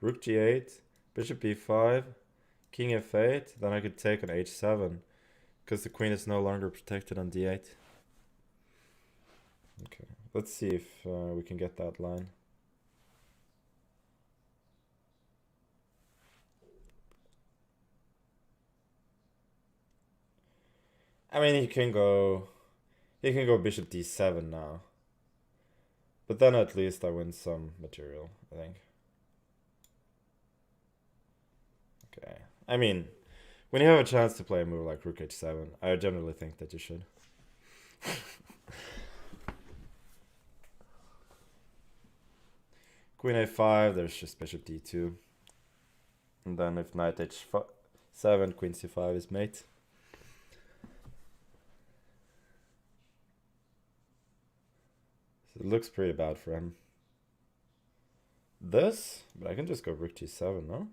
rook g8, bishop b5, king f8. Then I could take on h7 because the queen is no longer protected on d8. Okay, let's see if we can get that line. I mean, he can go bishop d7 now. But then at least I win some material, I think. Okay. I mean, when you have a chance to play a move like rook h7, I generally think that you should. Queen a5, there's just bishop d2. And then if knight h7, queen c5 is mate. So it looks pretty bad for him. This? But I can just go rook g7, no?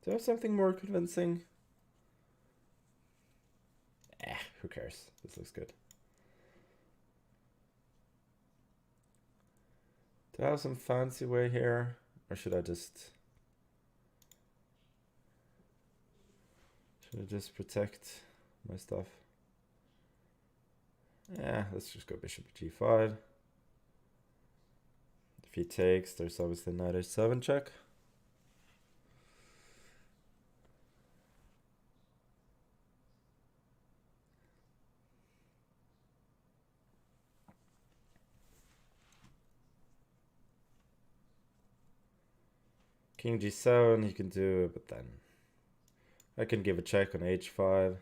Do I have something more convincing? Who cares? This looks good. Do I have some fancy way here? Or should I just... protect my stuff? Yeah, let's just go bishop g5. If he takes, there's obviously knight h7 check. King g7, he can do it, but then I can give a check on h5.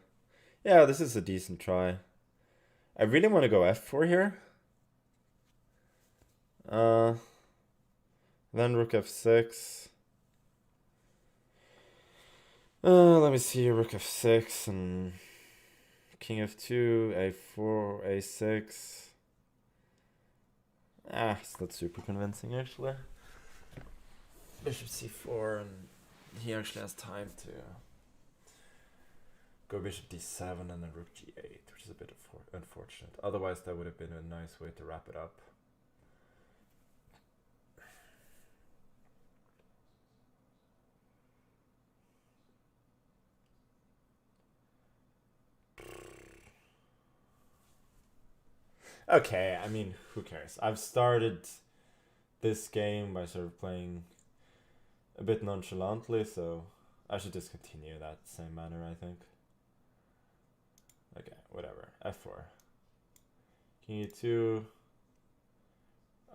Yeah, this is a decent try. I really want to go f4 here. Then rook f6. Let me see, rook f6 and king f2, a4, a6. It's not super convincing actually. Bishop c4, and he actually has time to go bishop d7 and then rook g8, which is a bit unfortunate. Otherwise, that would have been a nice way to wrap it up. Okay, I mean, who cares? I've started this game by sort of playing a bit nonchalantly, so I should just continue that same manner, I think. Okay, whatever. f4. King e2.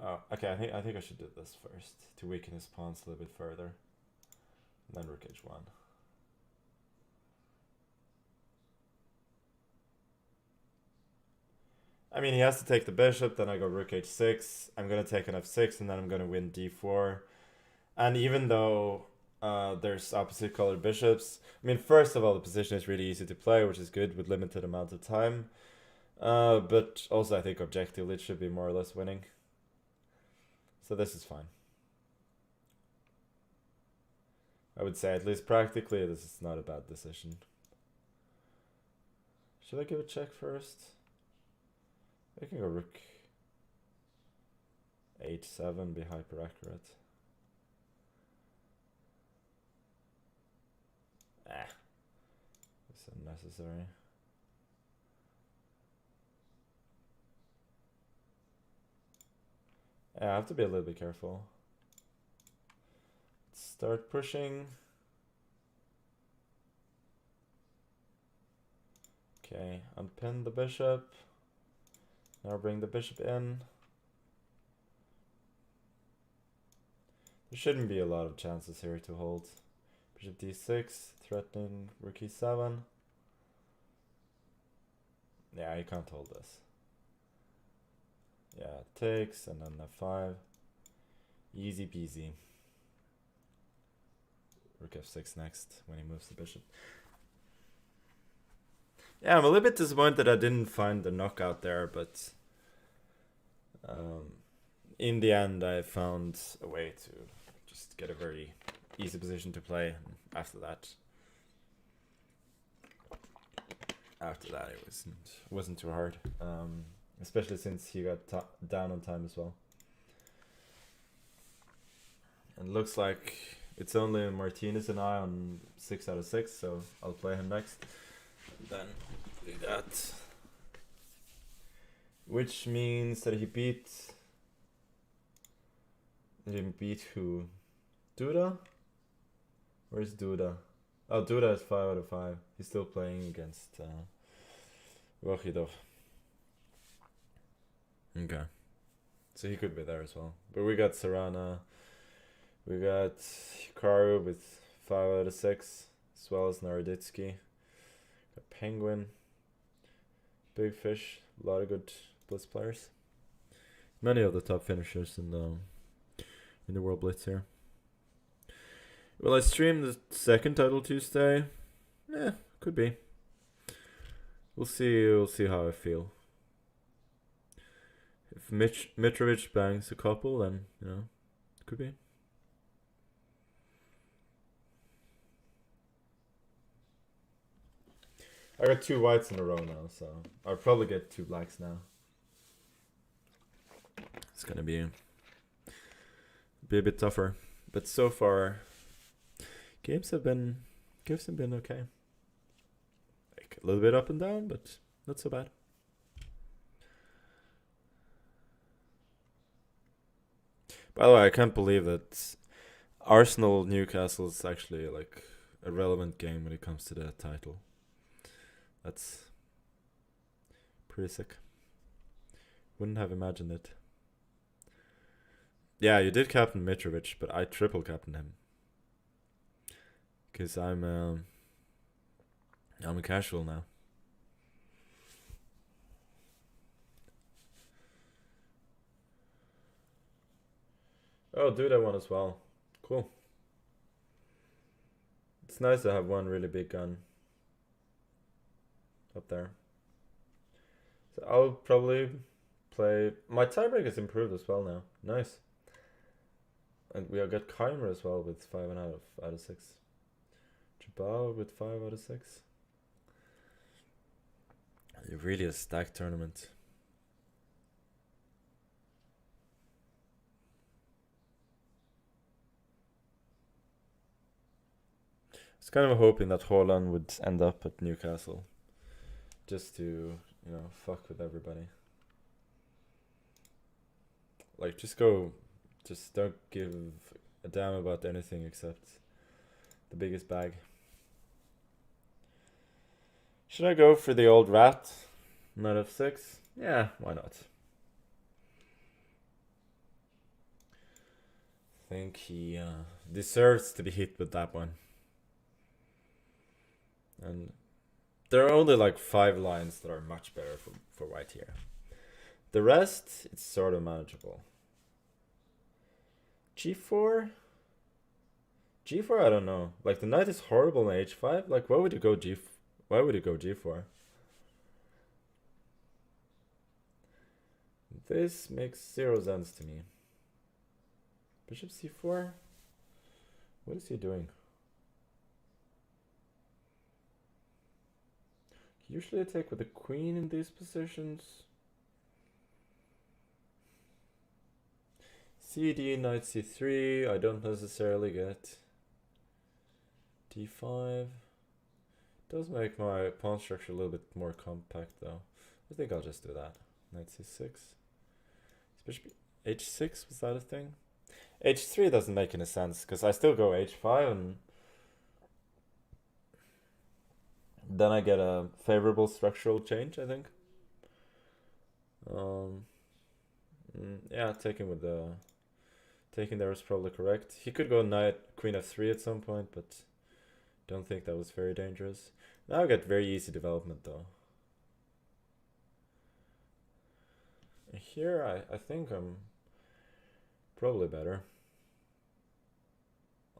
Oh, okay, I think I should do this first to weaken his pawns a little bit further. And then rook h1. I mean, he has to take the bishop, then I go rook h6. I'm going to take an f6, and then I'm going to win d4. And even though there's opposite colored bishops, I mean, first of all, the position is really easy to play, which is good with limited amount of time. But also, I think objectively it should be more or less winning. So this is fine. I would say, at least practically, this is not a bad decision. Should I give a check first? I can go rook h7, be hyper accurate. It's unnecessary. Yeah, I have to be a little bit careful. Let's start pushing. Okay, unpin the bishop. Now bring the bishop in. There shouldn't be a lot of chances here to hold. Bishop d6, threatening rook e7. Yeah, you can't hold this. Yeah, it takes, and then f5. Easy peasy. Rook f6 next when he moves the bishop. Yeah, I'm a little bit disappointed I didn't find the knockout there, but in the end I found a way to just get a very easy position to play. After that it wasn't too hard, especially since he got down on time as well. And looks like it's only Martinez and I on 6 out of 6, so I'll play him next. And then We got. Which means that he beat. He beat who? Duda? Where's Duda? Oh, Duda is 5 out of 5. He's still playing against Wachidov. Okay. So he could be there as well. But we got Serrana. We got Hikaru with 5 out of 6. As well as Naroditsky. Got Penguin. Big Fish. A lot of good Blitz players. Many of the top finishers in the World Blitz here. Will I stream the second title Tuesday? Yeah, could be. We'll see. We'll see how I feel. If Mitrovic bangs a couple, then could be. I got 2 whites in a row now, so I'll probably get 2 blacks now. It's gonna be a bit tougher, but so far, games have been okay. Like a little bit up and down, but not so bad. By the way, I can't believe that Arsenal Newcastle is actually like a relevant game when it comes to the title. That's pretty sick. Wouldn't have imagined it. Yeah, you did captain Mitrovic, but I triple captained him. Cause I'm a casual now. Oh, do that one as well. Cool. It's nice to have one really big gun up there. So I'll probably play. My tiebreak has improved as well now. Nice. And we got Keimer as well with 5 out of 6. Jabal with 5 out of 6. Really a stacked tournament. I was kind of hoping that Haaland would end up at Newcastle. Just to, fuck with everybody. Like, just don't give a damn about anything except the biggest bag. Should I go for the old rat? Knight of 6? Yeah, why not? I think he deserves to be hit with that one. And there are only like 5 lines that are much better for white here. The rest, it's sort of manageable. G4? G4, I don't know. Like, the knight is horrible in H5. Like, why would you go G4? This makes 0 sense to me. Bishop C4? What is he doing? Usually I take with the queen in these positions. CD, knight C3, I don't necessarily get. D5. Does make my pawn structure a little bit more compact though. I think I'll just do that. Knight C6. Bishop H6, was that a thing? H3 doesn't make any sense because I still go H5 and then I get a favorable structural change, I think. Yeah, taking there is probably correct. He could go knight queen f3 at some point, but don't think that was very dangerous. Now I get very easy development though. Here I think I'm probably better.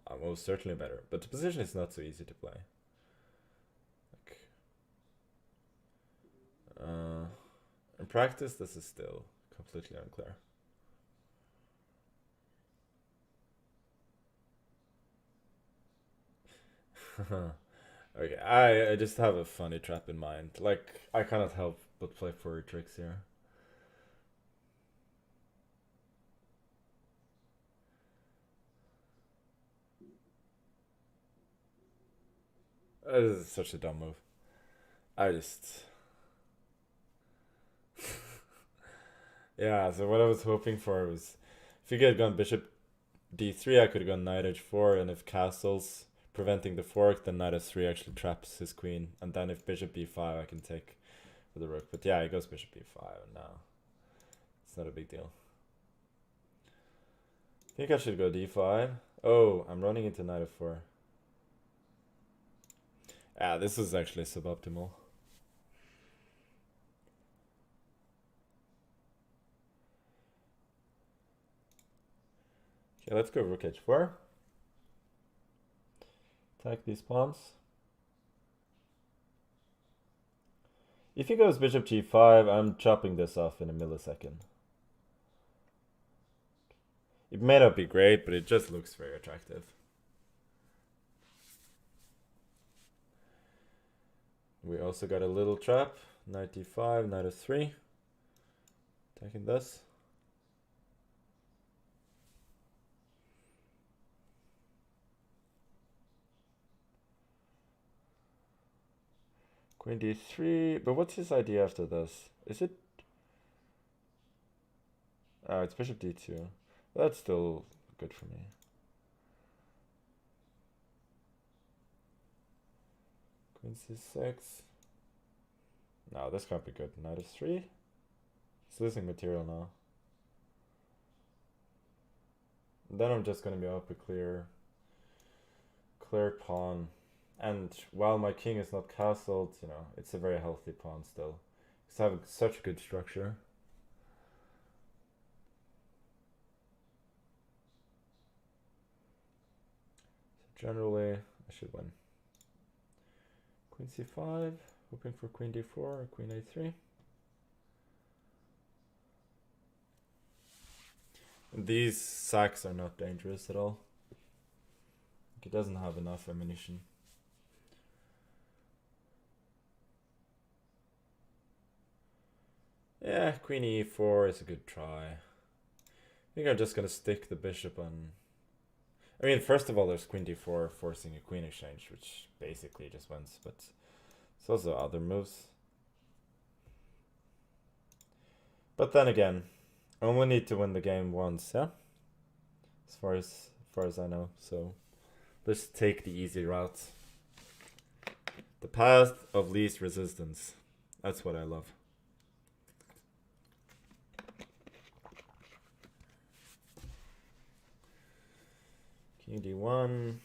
I'm most certainly better, but the position is not so easy to play. In practice, this is still completely unclear. Okay, I just have a funny trap in mind. Like, I cannot help but play forward tricks here. This is such a dumb move. I just Yeah, so what I was hoping for was if you had gone bishop d3, I could have gone knight h4, and if castles preventing the fork, then knight s3 actually traps his queen, and then if bishop b5, I can take with the rook. But yeah, he goes bishop b5, and now it's not a big deal. I think I should go d5. Oh, I'm running into knight f4. Ah, this is actually suboptimal. Okay, let's go rook h4. Attack these pawns. If he goes bishop g5, I'm chopping this off in a millisecond. It may not be great, but it just looks very attractive. We also got a little trap. Knight d5, knight f3. Attacking this. Queen d3. But what's his idea after this? Is it... Oh, it's bishop d2. That's still good for me. Queen c6. No, this can't be good. Knight f3. It's losing material now. And then I'm just going to be up a clear pawn. And while my king is not castled, you know, it's a very healthy pawn still. It's having such good structure. So generally, I should win. Queen c5, hoping for queen d4 or queen a3. And these sacks are not dangerous at all. He doesn't have enough ammunition. Yeah, queen e4 is a good try. I think I'm just gonna stick the bishop on... I mean, first of all, there's queen d4 forcing a queen exchange, which basically just wins, but there's also other moves. But then again, I only need to win the game once, yeah? As far as I know, so let's take the easy route. The path of least resistance. That's what I love. King d1.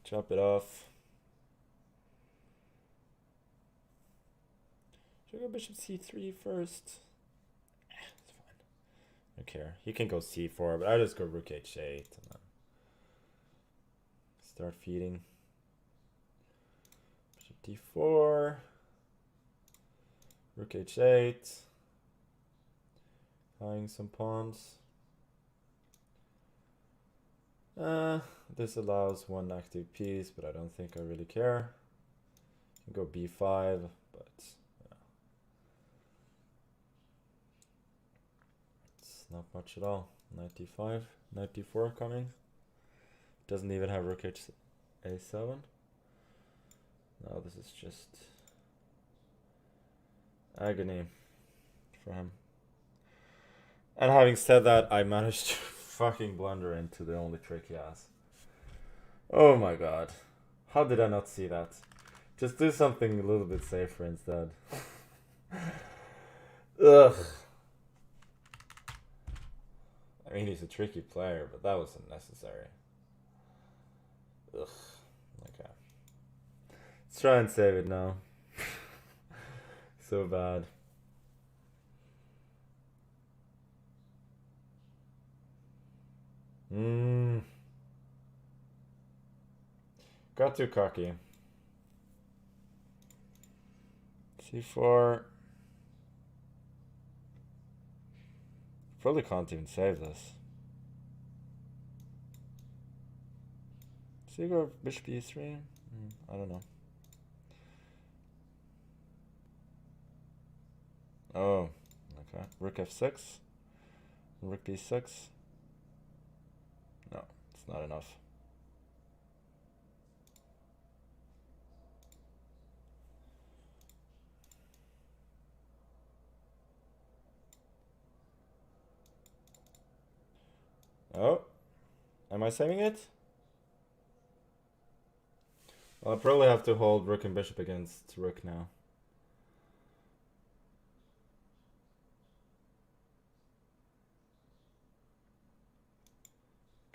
Chop it off. Should I go bishop c3 first? It's fine. I don't care. He can go c4, but I just go rook h8 and then start feeding. Bishop d4. Rook h8. Buying some pawns. This allows one active piece, but I don't think I really care. You can go b5, but yeah. It's not much at all. Knight d5, knight d4 coming. Doesn't even have rook a7. No, this is just agony for him. And having said that, I managed to fucking blunder into the only trick he has. Oh my god. How did I not see that? Just do something a little bit safer instead. Ugh. I mean, he's a tricky player, but that wasn't necessary. Ugh. Okay. Let's try and save it now. So bad. Got too cocky. c4. Probably can't even save this. So you go bishop e3? I don't know. Oh, okay. Rook f6. Rook b6. No, it's not enough. Oh, am I saving it? Well, I'll probably have to hold rook and bishop against rook now.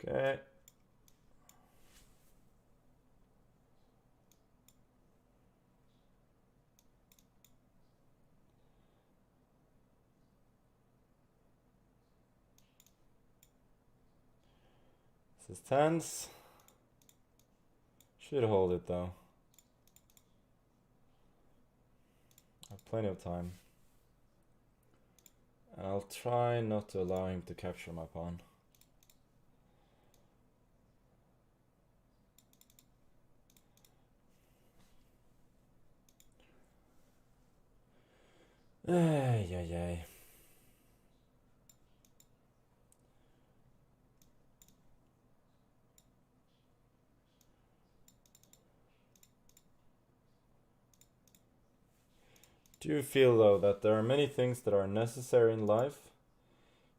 Okay. This is tense. Should hold it though. I have plenty of time. And I'll try not to allow him to capture my pawn. Ay, ay, ay. Do you feel though that there are many things that are necessary in life?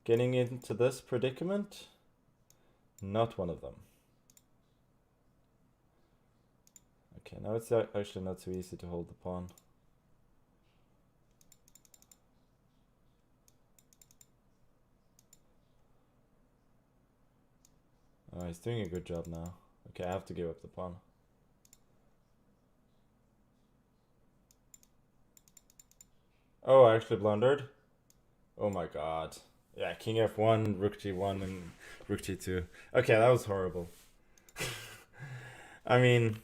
Getting into this predicament? Not one of them. Okay, now it's actually not so easy to hold the pawn. Oh, he's doing a good job now. Okay, I have to give up the pawn. Oh, I actually blundered. Oh my god. Yeah, king f1, rook g1, and rook g2. Okay, that was horrible. I mean,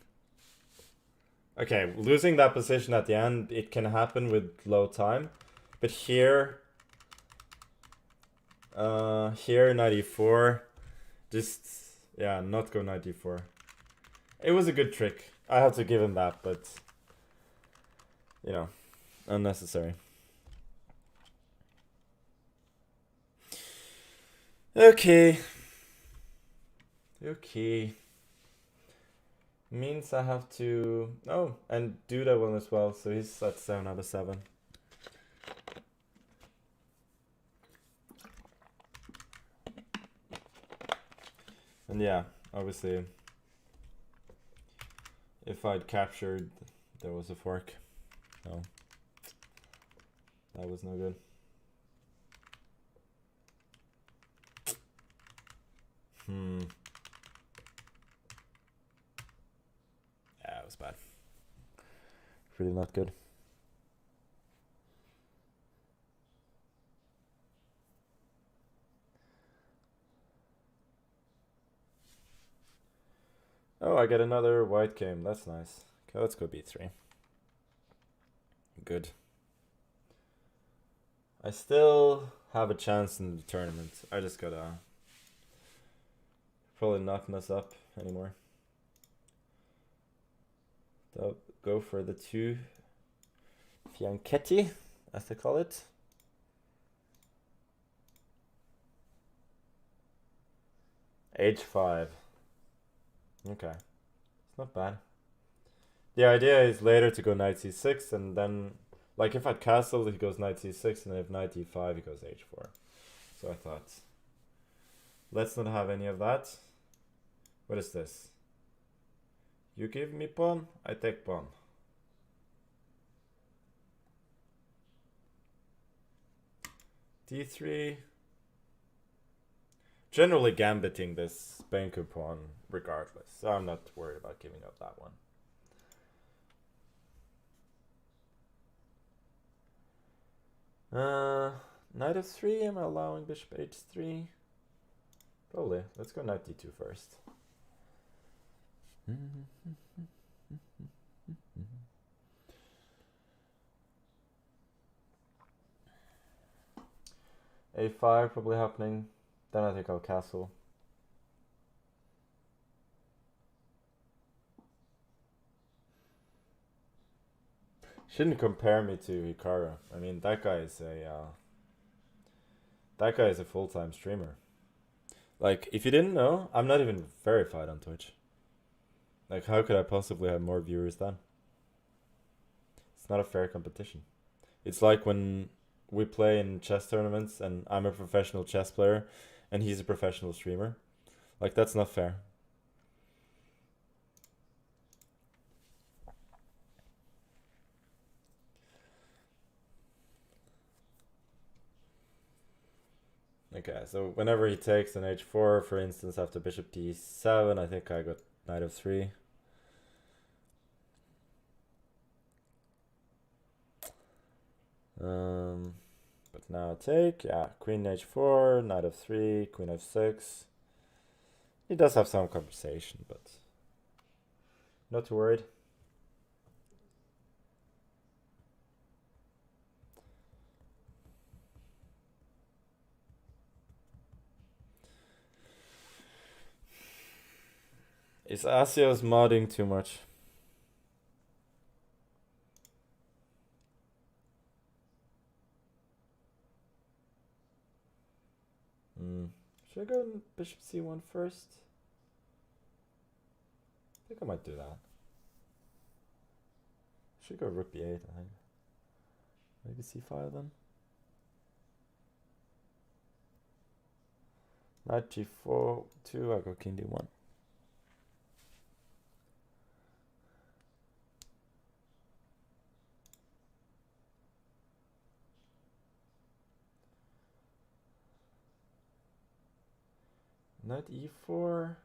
okay, losing that position at the end, it can happen with low time. But here, here, knight e4, just, yeah, not go knight d4. It was a good trick. I have to give him that, but, you know, unnecessary. Okay. Okay. Means I have to... Oh, and do that one as well, so he's at 7 out of 7. And yeah, obviously, if I'd captured, there was a fork. No. That was no good. Yeah, it was bad. Really not good. Oh, I get another white game. That's nice. Okay, let's go b3. Good. I still have a chance in the tournament. I just gotta probably not mess up anymore. So go for the 2 fianchetti, as they call it. H5. Okay. It's not bad. The idea is later to go knight c6, and then, like, if I'd castled, he goes knight c6, and if knight e5, he goes h4. So I thought, let's not have any of that. What is this? You give me pawn, I take pawn. d3. Generally gambiting this Benku pawn regardless, so I'm not worried about giving up that one. Knight f3, am I allowing bishop h3? Probably. Let's go knight d2 first. a5 probably happening. Then I think I'll castle. Shouldn't compare me to Hikaru. I mean, that guy is a full-time streamer. Like, if you didn't know, I'm not even verified on Twitch. Like, how could I possibly have more viewers then? It's not a fair competition. It's like when we play in chess tournaments and I'm a professional chess player and he's a professional streamer. Like, that's not fair. Okay, so whenever he takes an h4, for instance, after bishop d7, I think I got knight of 3. But now take, yeah, queen h4, knight of 3, queen f6. He does have some conversation, but not too worried. Is Asios modding too much? Should I go bishop c1 first? I think I might do that. Should go rook b8, I think. Maybe c5 then. Knight g4, 2, I go king d1. Knight e4 or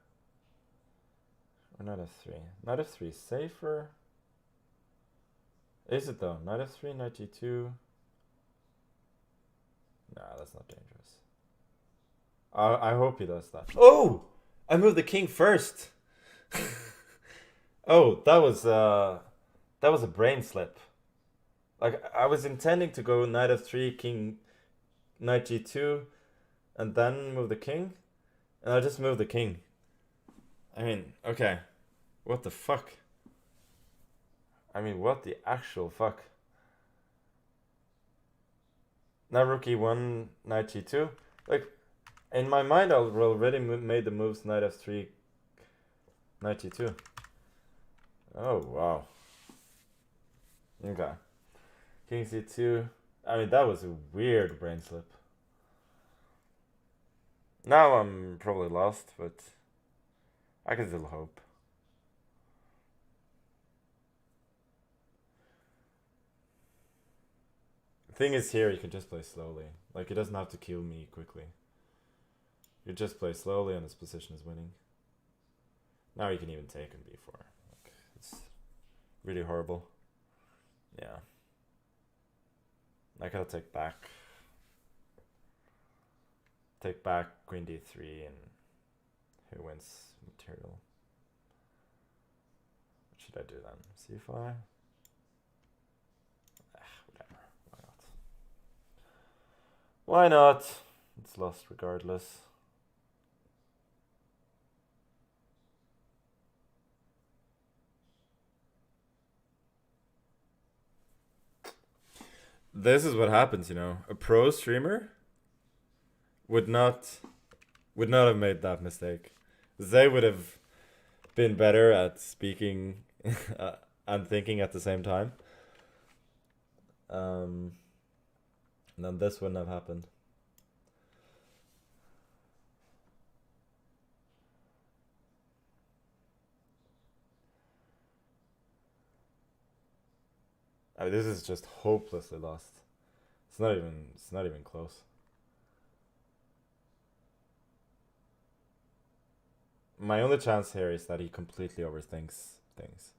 knight f3? Knight f3 is safer. Is it though? Knight f3, knight g2. Nah, that's not dangerous. I hope he does that. Oh! I moved the king first! Oh, that was a brain slip. Like, I was intending to go knight f3, king, knight g2, and then move the king. And I just moved the king. I mean, okay. What the fuck? I mean, what the actual fuck? Now rook e1, knight g2. Like, in my mind, I already made the moves knight f3, knight g2. Oh, wow. Okay. King c2. I mean, that was a weird brain slip. Now I'm probably lost, but I can still hope. The thing is, here you can just play slowly. Like, he doesn't have to kill me quickly. You just play slowly and his position is winning. Now you can even take on b4. Like, it's really horrible. Yeah. I gotta take back. Take back queen d3 and who wins material? What should I do then? c5? Whatever. Why not? Why not? It's lost regardless. This is what happens, you know. A pro streamer would not have made that mistake. They would have been better at speaking and thinking at the same time. And then this wouldn't have happened. I mean, this is just hopelessly lost. It's not even close. My only chance here is that he completely overthinks things.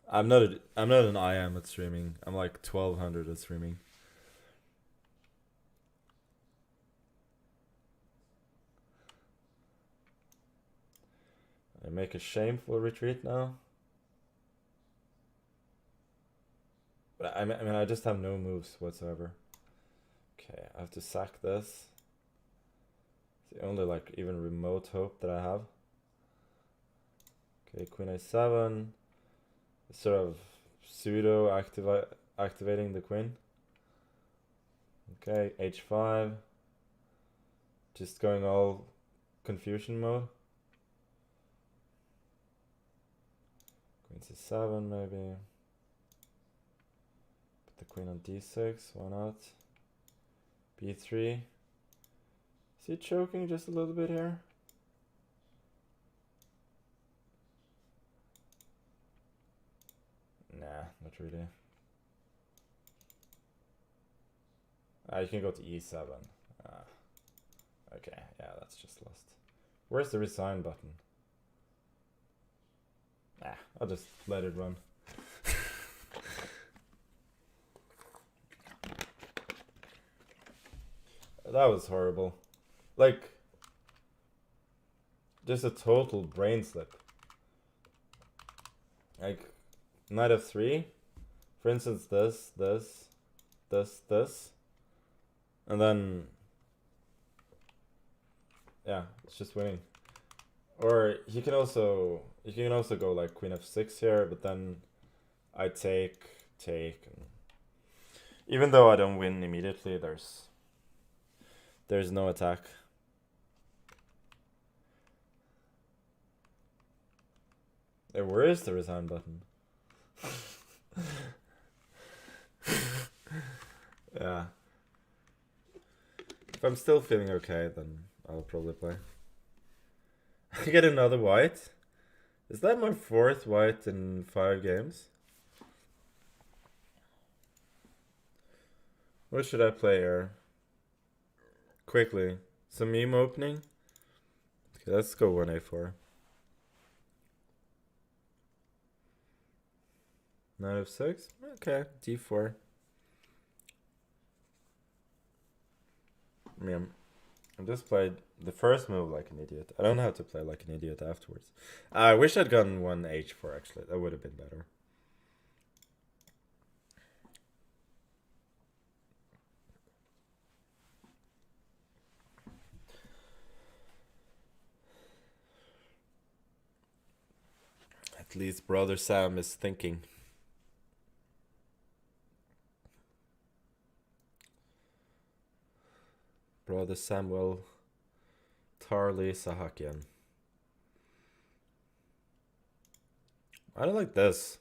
I'm not an IM at streaming. I'm like 1200 at streaming. I make a shameful retreat now. But I mean, I just have no moves whatsoever. Okay, I have to sack this. It's the only like even remote hope that I have. Okay, queen a7. Sort of pseudo activating the queen. Okay, h5. Just going all confusion mode. Queen c7 maybe. the queen on d6, why not? b3. Is he choking just a little bit here? Nah, not really. You can go to e7. Okay, yeah, that's just lost. Where's the resign button? Nah, I'll just let it run. That was horrible. Like, just a total brain slip. Like, knight f3. For instance, this. And then, yeah, it's just winning. Or you can also go like queen f6 here, but then I take. And even though I don't win immediately, there's no attack. Where is the resign button? Yeah. If I'm still feeling okay, then I'll probably play. I get another white. Is that my 4th white in 5 games? What should I play here? Quickly. Some meme opening? Okay, let's go 1a4. Knight f6? Okay, d4. Yeah. I just played the first move like an idiot. I don't have to play like an idiot afterwards. I wish I'd gone 1h4 actually. That would have been better. At least brother Sam is thinking. Brother Samuel Tarly Sahakian. I don't like this.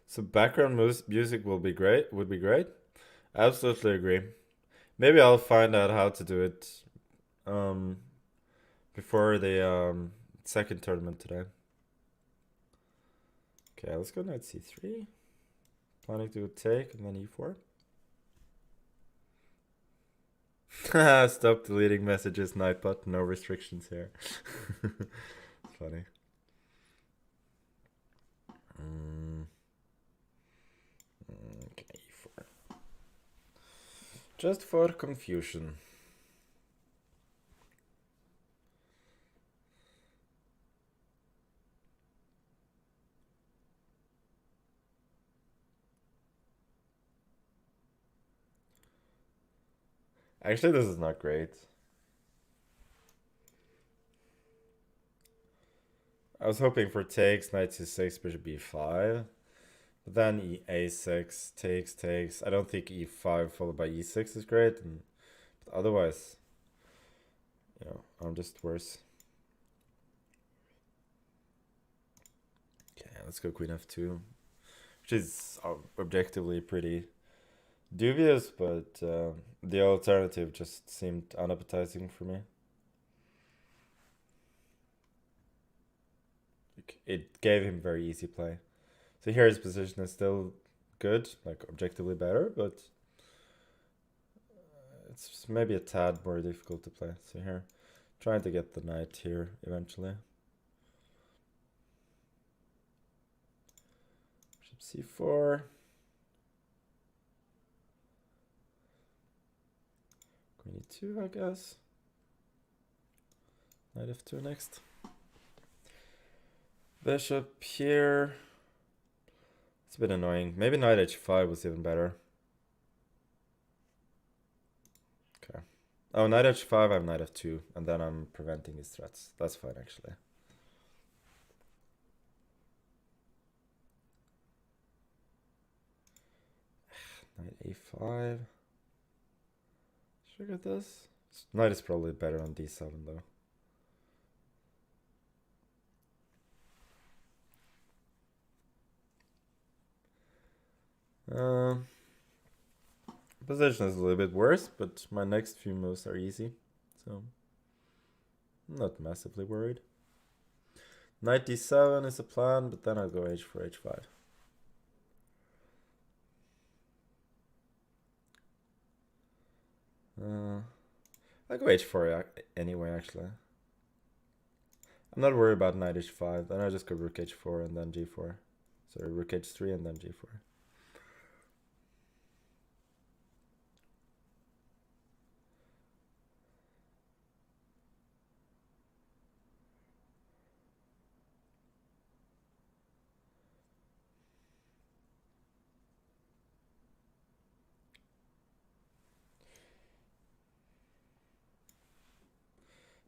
So background music would be great. Absolutely agree. Maybe I'll find out how to do it before the second tournament today. Okay, let's go knight c3. Planning to take and then e4. Stop deleting messages, Nightbot. No restrictions here. It's funny. Okay, e4. Just for confusion. Actually, this is not great. I was hoping for takes, knight c6, bishop b5. But then a6, takes. I don't think e5 followed by e6 is great. But otherwise, I'm just worse. Okay, let's go queen f2. Which is objectively pretty dubious, but the alternative just seemed unappetizing for me. It gave him very easy play. So here his position is still good, like objectively better, but it's maybe a tad more difficult to play. So here, trying to get the knight here eventually. Bishop c4. Queen e2, I guess. Knight f2 next. Bishop here. It's a bit annoying. Maybe knight h5 was even better. Okay. Oh, knight h5, I have knight f2, and then I'm preventing his threats. That's fine, actually. Knight a5. Should I get this? Knight is probably better on d7, though. Position is a little bit worse, but my next few moves are easy, so I'm not massively worried. Knight d7 is a plan, but then I'll go h4, h5. I'll go h4 anyway, actually. I'm not worried about knight h5. Then I just go rook h4 and then g4. Sorry, rook h3 and then g4.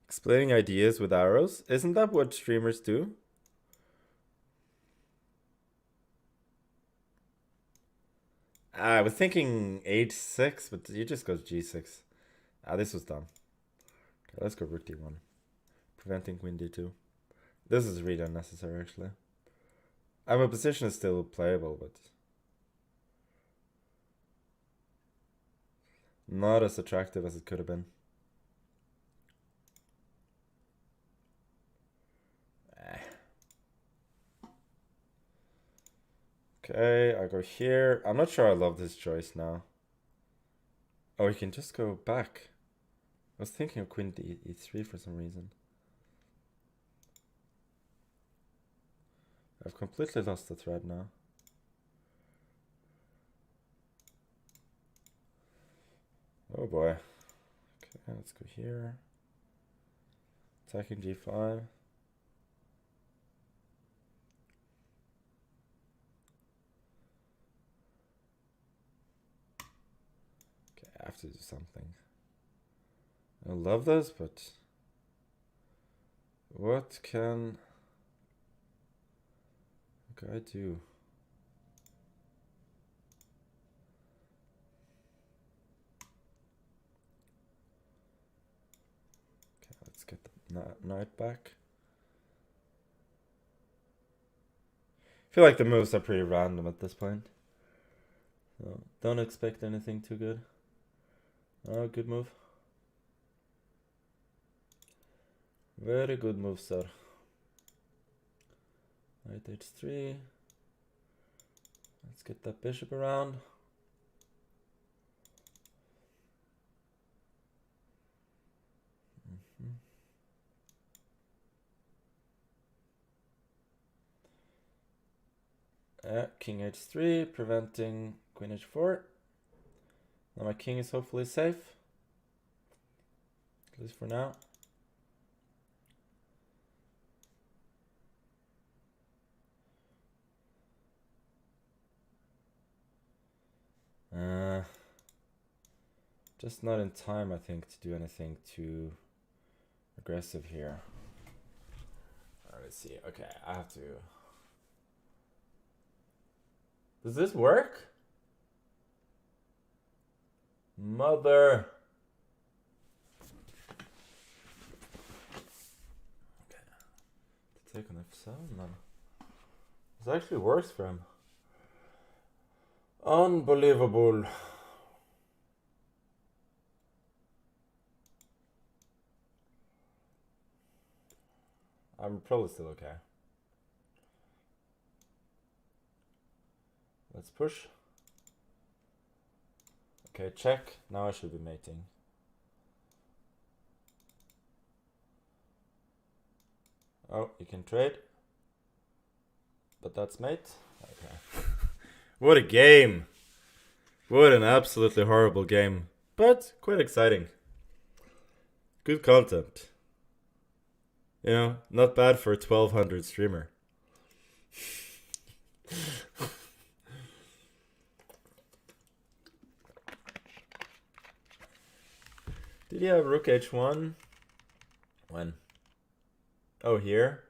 Explaining ideas with arrows. Isn't that what streamers do? I was thinking h6, but you just go g6. This was dumb. Okay, let's go rook d1. Preventing queen d2. This is really unnecessary, actually. My position is still playable, but not as attractive as it could have been. Okay, I go here. I'm not sure I love this choice now. Oh, you can just go back. I was thinking of queen e3 for some reason. I've completely lost the thread now. Oh boy. Okay, let's go here. Attacking g5. Okay, I have to do something. I love this, but what can I do? Okay, let's get the knight back. I feel like the moves are pretty random at this point. So don't expect anything too good. Oh, good move. Very good move, sir. Knight h3. Let's get that bishop around. King h3, preventing queen h4. Now my king is hopefully safe. At least for now. Just not in time, I think, to do anything too aggressive here. Let's see. Okay, I have to... Does this work? Mother... Okay. Take an f7 then. This actually works for him. Unbelievable. I'm probably still okay. Let's push. Okay, check. Now I should be mating. Oh, you can trade. But that's mate. Okay. What a game. What an absolutely horrible game. But quite exciting. Good content. You know, not bad for a 1200 streamer. Did he have rook h1? When? Oh, here?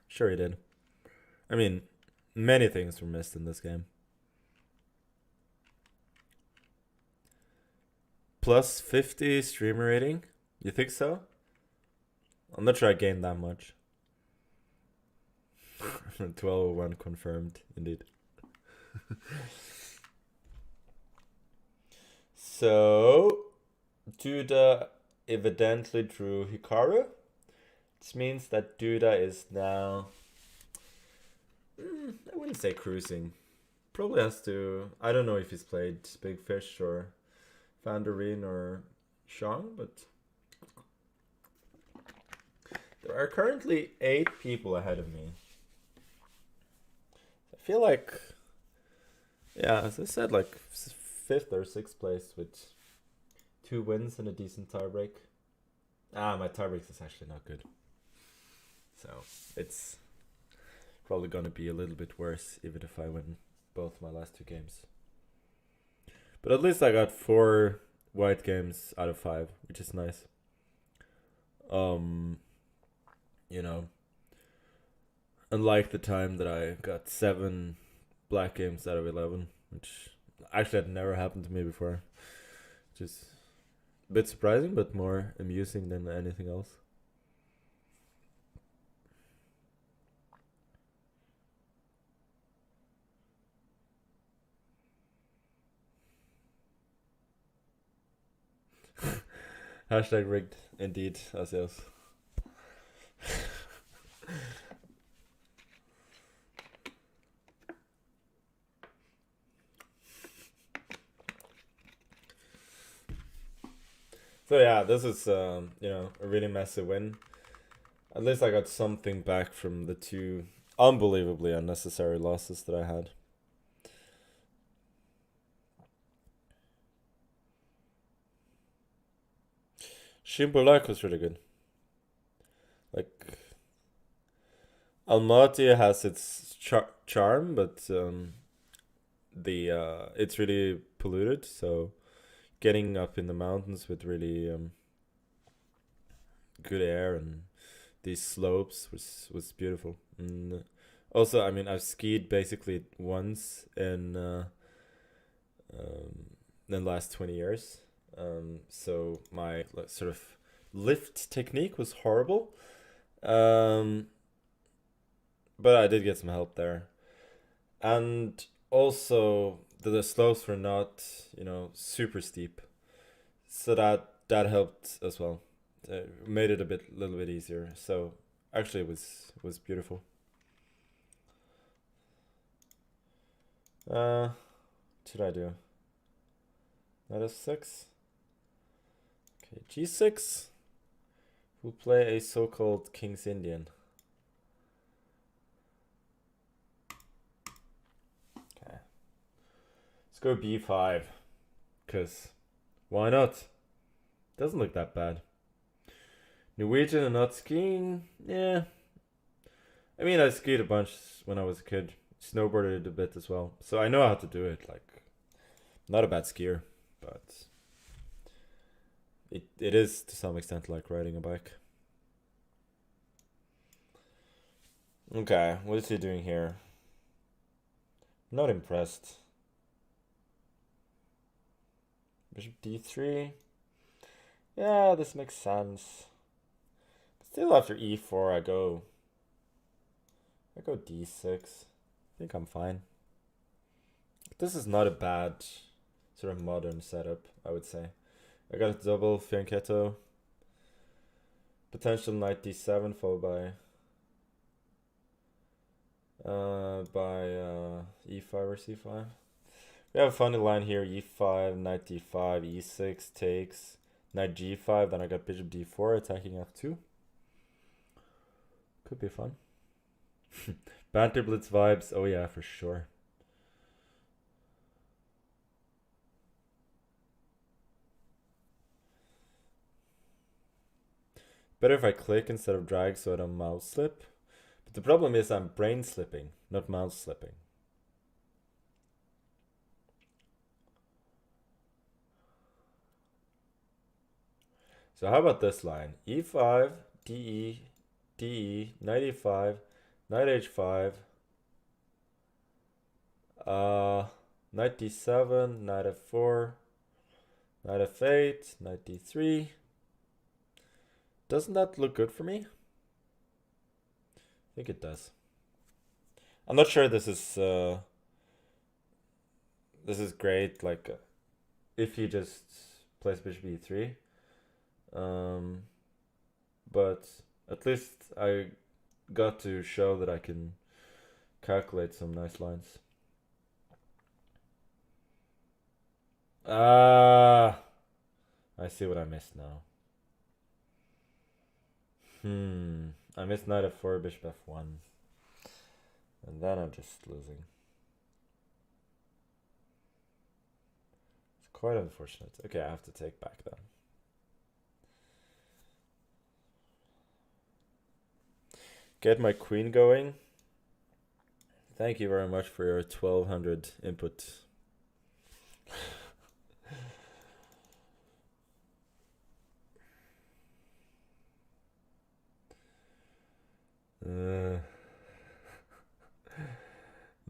Sure he did. I mean, many things were missed in this game. Plus 50 streamer rating? You think so? I'm not sure I gained that much. 1201 confirmed, indeed. So, Duda evidently drew Hikaru. This means that Duda is now... I wouldn't say cruising. Probably has to... I don't know if he's played Big Fish or Vandereen or Shang, but... There are currently 8 people ahead of me. I feel like... Yeah, as I said, like 5th or 6th place with 2 wins and a decent tiebreak. My tiebreak is actually not good. So, it's probably gonna be a little bit worse even if I win both my last 2 games. But at least I got 4 white games out of 5, which is nice. You know, unlike the time that I got 7 black games out of 11, which actually had never happened to me before. Just a bit surprising, but more amusing than anything else. Hashtag rigged, indeed, Asios. So yeah, this is a really messy win. At least I got something back from the 2 unbelievably unnecessary losses that I had. Shimbolak was really good. Like, Almaty has its charm, but it's really polluted, so getting up in the mountains with really good air and these slopes was beautiful. And also, I mean, I've skied basically once in the last 20 years. So my sort of lift technique was horrible. But I did get some help there. And also the slopes were not, super steep. So that helped as well. It made it a little bit easier. So actually it was beautiful. What should I do? Knight f6. Okay, g6. We'll play a so-called King's Indian. Okay. Let's go b5. Because why not? Doesn't look that bad. Norwegian and not skiing? Yeah. I mean, I skied a bunch when I was a kid. Snowboarded a bit as well. So I know how to do it. Like, not a bad skier, but it is to some extent like riding a bike. Okay, what is he doing here? Not impressed. Bishop d3. Yeah, this makes sense. But still, after e4, I go d6. I think I'm fine. This is not a bad sort of modern setup, I would say. I got a double fianchetto. Potential knight d7 followed by e5 or c5. We have a funny line here: e5, knight d5, e6 takes, knight g5. Then I got bishop d4 attacking f2. Could be fun. Banter Blitz vibes. Oh yeah, for sure. Better if I click instead of drag so I don't mouse slip. But the problem is I'm brain slipping, not mouse slipping. So how about this line? e5, de, de, knight e5, knight h5, knight d7, knight f4, knight f8, knight d3. Doesn't that look good for me? I think it does. I'm not sure this is this is great. Like, if he just plays bishop e3, but at least I got to show that I can calculate some nice lines. Ah, I see what I missed now. I missed knight f4, bishop f1. And then I'm just losing. It's quite unfortunate. Okay, I have to take back then. Get my queen going. Thank you very much for your 1200 input.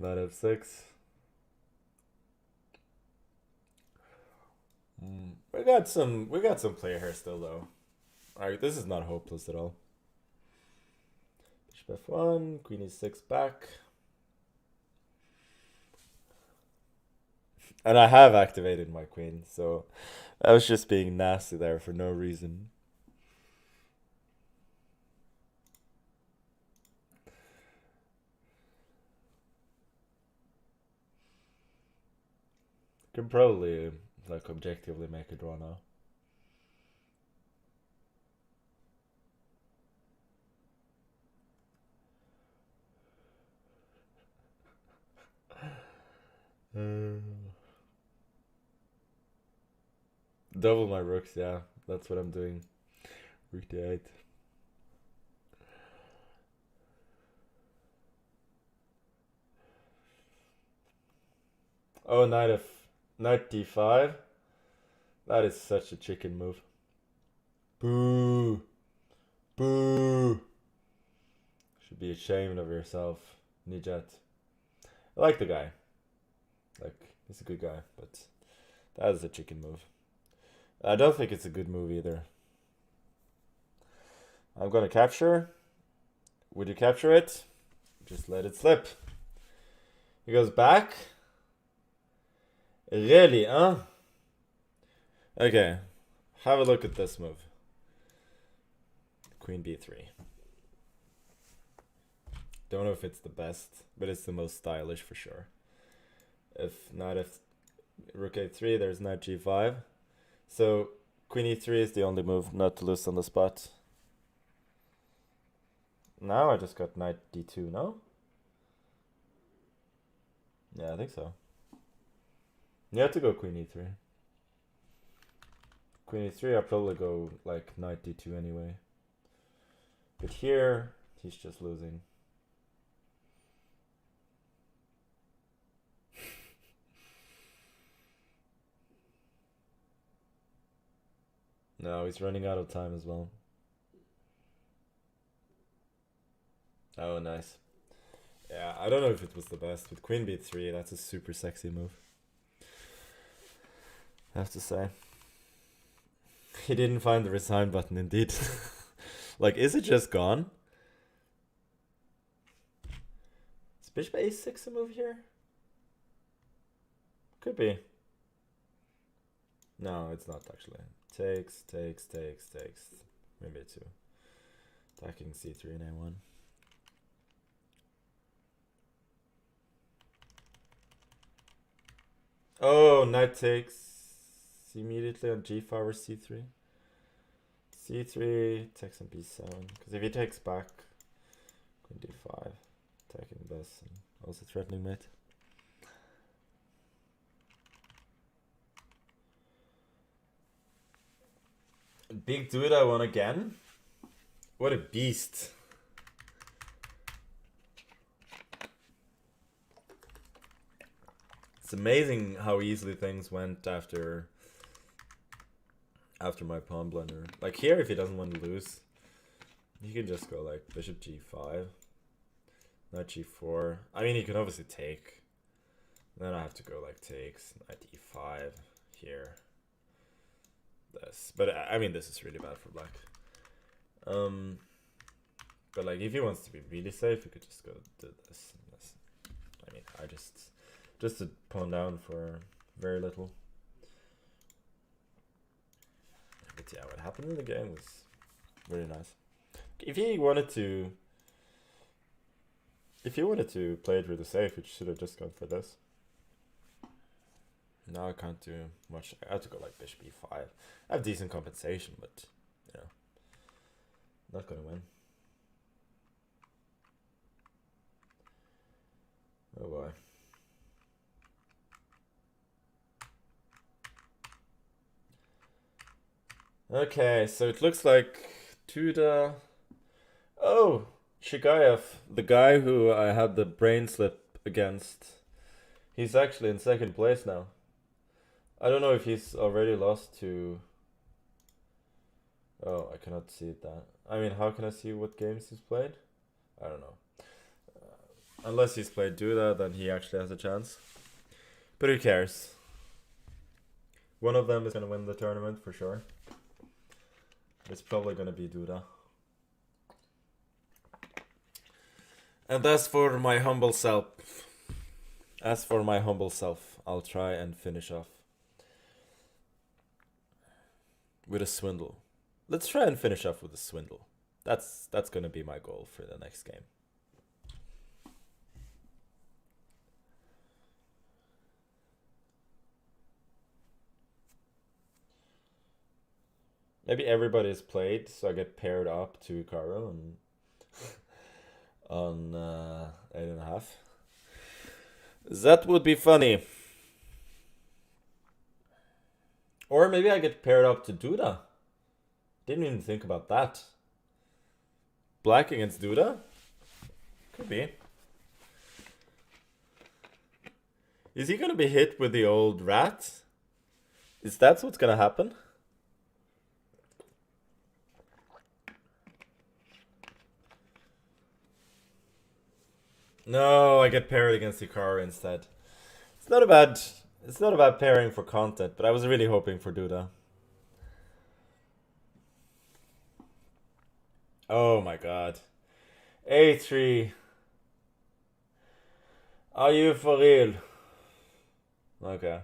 Knight f6. We got some play here still though. Alright, this is not hopeless at all. Bishop f1, queen e6 back. And I have activated my queen, so I was just being nasty there for no reason. Can probably like objectively make a draw now. Double my rooks, yeah. That's what I'm doing. Rook d8. Oh, knight d5. That is such a chicken move. Boo. Boo. Should be ashamed of yourself, Nijat. I like the guy. Like, he's a good guy, but that is a chicken move. I don't think it's a good move either. I'm gonna capture. Would you capture it? Just let it slip. He goes back. Really, huh? Okay. Have a look at this move. Queen b3. Don't know if it's the best, but it's the most stylish for sure. If not, if rook a3, there's knight g5. So queen e3 is the only move not to lose on the spot. Now I just got knight d2, no? Yeah, I think so. You have to go queen e3. Queen e3, I'll probably go like knight d2 anyway. But here, he's just losing. No, he's running out of time as well. Oh, nice. Yeah, I don't know if it was the best, but queen b3, that's a super sexy move. I have to say. He didn't find the resign button indeed. Like, is it just gone? Is bishop a6 a move here? Could be. No, it's not actually. Takes. Maybe 2. Attacking c3 and a1. Oh, knight takes immediately on g5 or c3. c3 takes on b7. Because if he takes back, queen d5, attacking this and also threatening mate. Big dude, I won again. What a beast. It's amazing how easily things went after my pawn blunder. Like here, if he doesn't want to lose, he can just go like bishop g5, knight g4. I mean, he can obviously take. Then I have to go like takes, knight e5 here. This, but I mean, this is really bad for black. But like, if he wants to be really safe, he could just go do this and this. I mean, I just Just to pawn down for very little. But yeah, what happened in the game was really nice. If he wanted to play it with a safe, it should have just gone for this. Now I can't do much. I have to go like bishop e5. I have decent compensation, but you know, not gonna win. Oh boy. Okay, so it looks like Tuda. Oh, Shigaev, the guy who I had the brain slip against. He's actually in second place now. I don't know if he's already lost to... Oh, I cannot see that. I mean, how can I see what games he's played? I don't know. Unless he's played Duda, then he actually has a chance. But who cares? One of them is going to win the tournament for sure. It's probably going to be Duda. And as for my humble self, I'll try and finish off with a swindle. Let's try and finish off with a swindle. That's going to be my goal for the next game. Maybe everybody has played, so I get paired up to Caro and on 8.5. That would be funny. Or maybe I get paired up to Duda. Didn't even think about that. Black against Duda? Could be. Is he gonna be hit with the old rat? Is that what's gonna happen? No, I get paired against Hikaru instead. It's not a bad pairing for content, but I was really hoping for Duda. Oh my god. A3. Are you for real? Okay.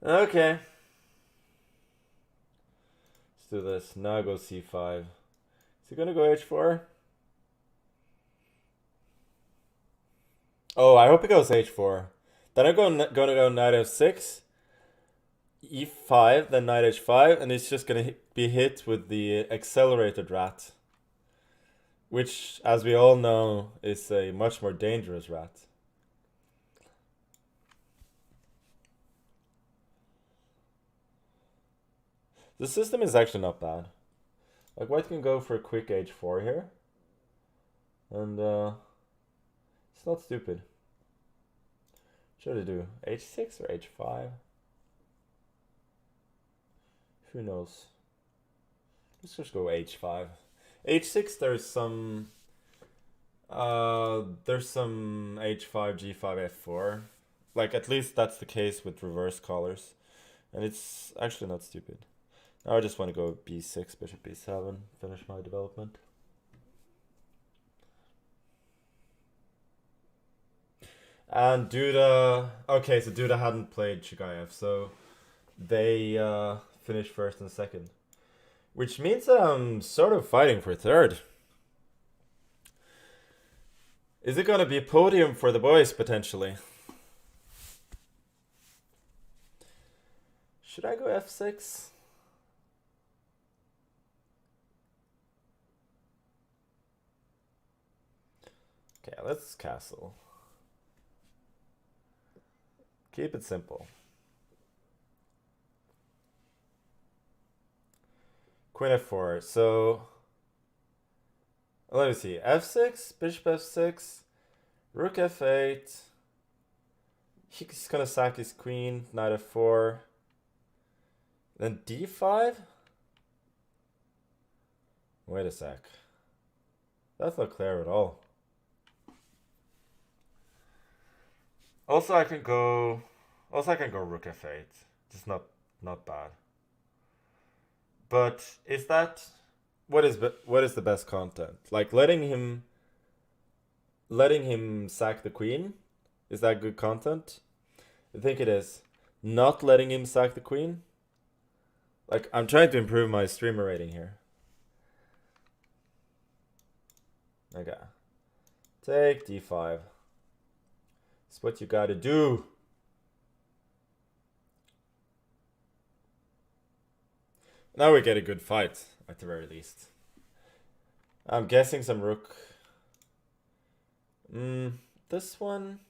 Okay. Let's do this. Now go c5. Is he gonna go h4? Oh, I hope he goes h4. Then I'm gonna go knight f6, e5, then knight h5, and he's just gonna be hit with the accelerated rat, which, as we all know, is a much more dangerous rat. The system is actually not bad. Like, white can go for a quick h4 here, and it's not stupid. Should I do h6 or h5? Who knows? Let's just go h5. h6, there's some h5, g5, f4. Like, at least that's the case with reverse collars, and it's actually not stupid. Now I just want to go b6, bishop b7, finish my development. And Duda... Okay, so Duda hadn't played Shigaev, so they finished first and second. Which means that I'm sort of fighting for third. Is it going to be a podium for the boys, potentially? Should I go f6? Okay, let's castle. Keep it simple. Queen f4. So let me see. f6, bishop f6, rook f8. He's gonna sack his queen. Knight f4. Then d5. Wait a sec. That's not clear at all. Also, I can go rook f8. Just not bad. But is that what is the best content? Like letting him sack the queen, Is that good content? I think it is. Not letting him sack the queen. Like, I'm trying to improve my streamer rating here. Okay. Take d5. It's what you gotta do. Now we get a good fight, at the very least. I'm guessing some rook. This one...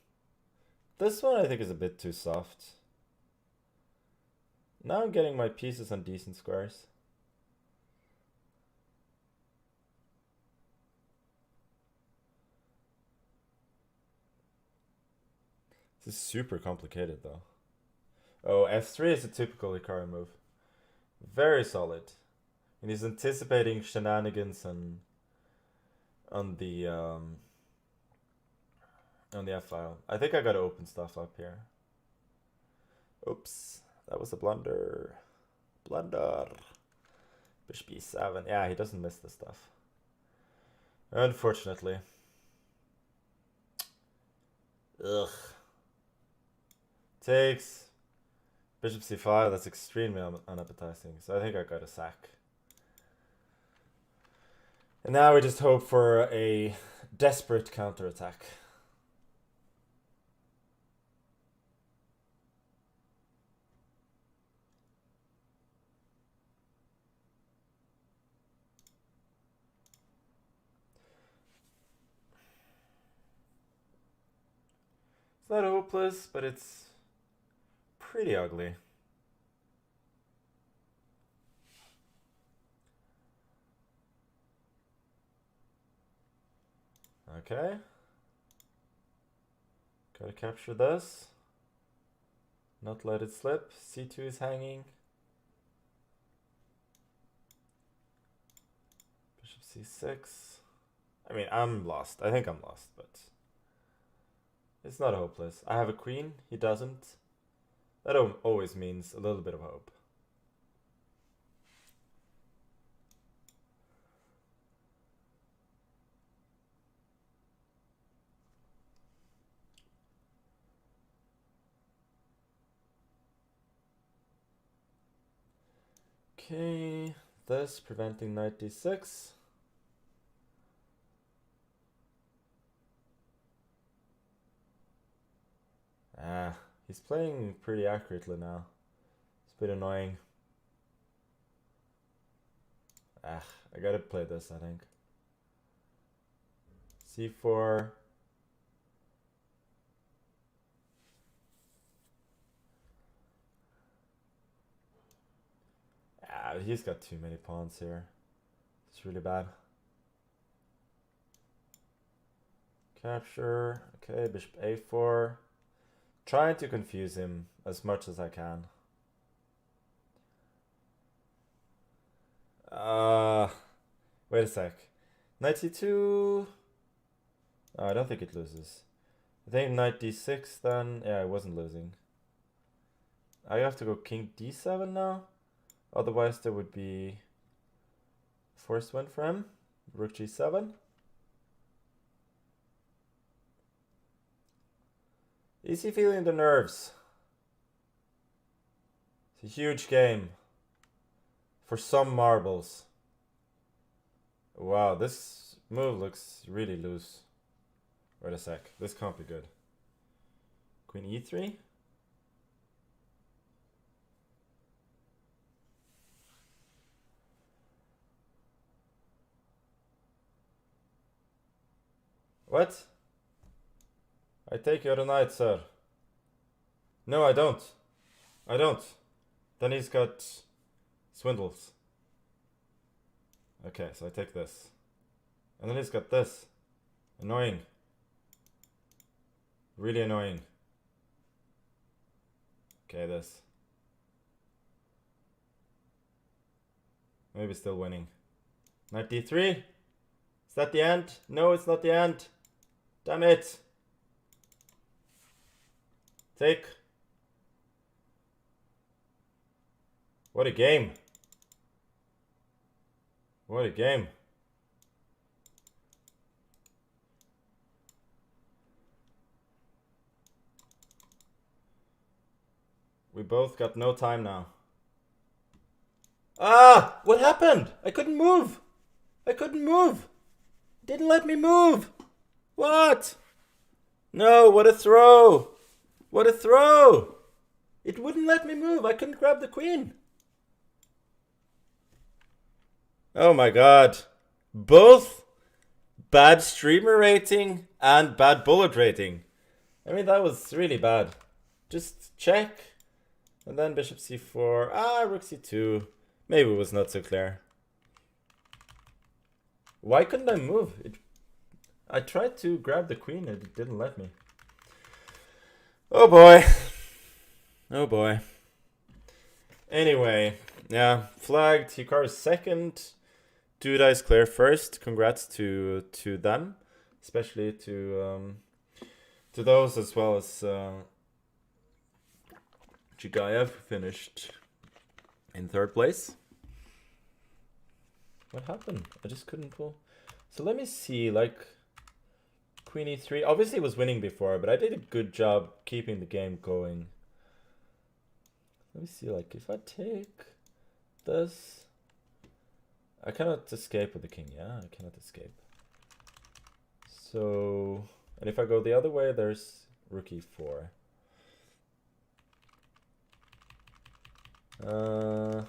This one I think is a bit too soft. Now I'm getting my pieces on decent squares. This is super complicated though. Oh, f3 is a typical Hikaru move. Very solid. And he's anticipating shenanigans on the F file. I think I gotta open stuff up here. Oops, that was a blunder. Blunder. Bishop e7. Yeah, he doesn't miss this stuff. Unfortunately. Ugh. Takes. Bishop c5, that's extremely unappetizing. So I think I got a sack. And now we just hope for a desperate counterattack. It's not hopeless, but it's pretty ugly. Okay. Gotta capture this. Not let it slip. c2 is hanging. Bishop c6. I mean, I'm lost. I think I'm lost, but it's not hopeless. I have a queen. He doesn't. That always means a little bit of hope. Okay, this preventing knight d6. He's playing pretty accurately now. It's a bit annoying. I gotta play this, I think. c4. He's got too many pawns here. It's really bad. Capture. Okay, bishop a4. Trying to confuse him as much as I can. Wait a sec. Knight c2. Oh, I don't think it loses. I think knight d6 then. Yeah, I wasn't losing. I have to go king d7 now. Otherwise there would be forced win for him. Rook g7. Is he feeling the nerves? It's a huge game. For some marbles. Wow, this move looks really loose. Wait a sec. This can't be good. Queen e3? What? I take your knight, sir. No, I don't. I don't. Then he's got swindles. Okay, so I take this. And then he's got this. Annoying. Really annoying. Okay, this. Maybe still winning. Knight d3? Is that the end? No, it's not the end. Damn it. Take. What a game. What a game. We both got no time now. Ah! What happened? I couldn't move! I couldn't move! Didn't let me move! What? No, what a throw! What a throw! It wouldn't let me move. I couldn't grab the queen. Oh my god. Both bad streamer rating and bad bullet rating. I mean, that was really bad. Just check. And then bishop c4. Ah, rook c2. Maybe it was not so clear. Why couldn't I move? I tried to grab the queen and it didn't let me. Oh boy. Oh boy. Anyway, yeah, flagged. Hikaru's second. Duda is clear first. Congrats to them, especially to those, as well as Chigayev, who finished in third place. What happened? I just couldn't pull. So let me see, like, Queen e3. Obviously, it was winning before, but I did a good job keeping the game going. Let me see, like, if I take this, I cannot escape with the king. Yeah, I cannot escape. So, and if I go the other way, there's rook e4. So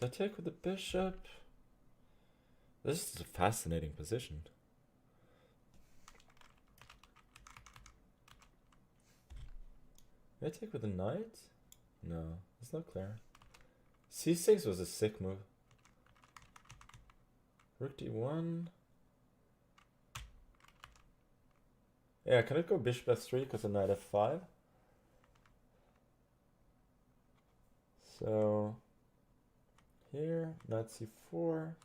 I take with the bishop. This is a fascinating position. Did I take with the knight? No, it's not clear. c6 was a sick move. Rook d1. Yeah, can it go bishop f3 because of knight f5? So here, knight c4.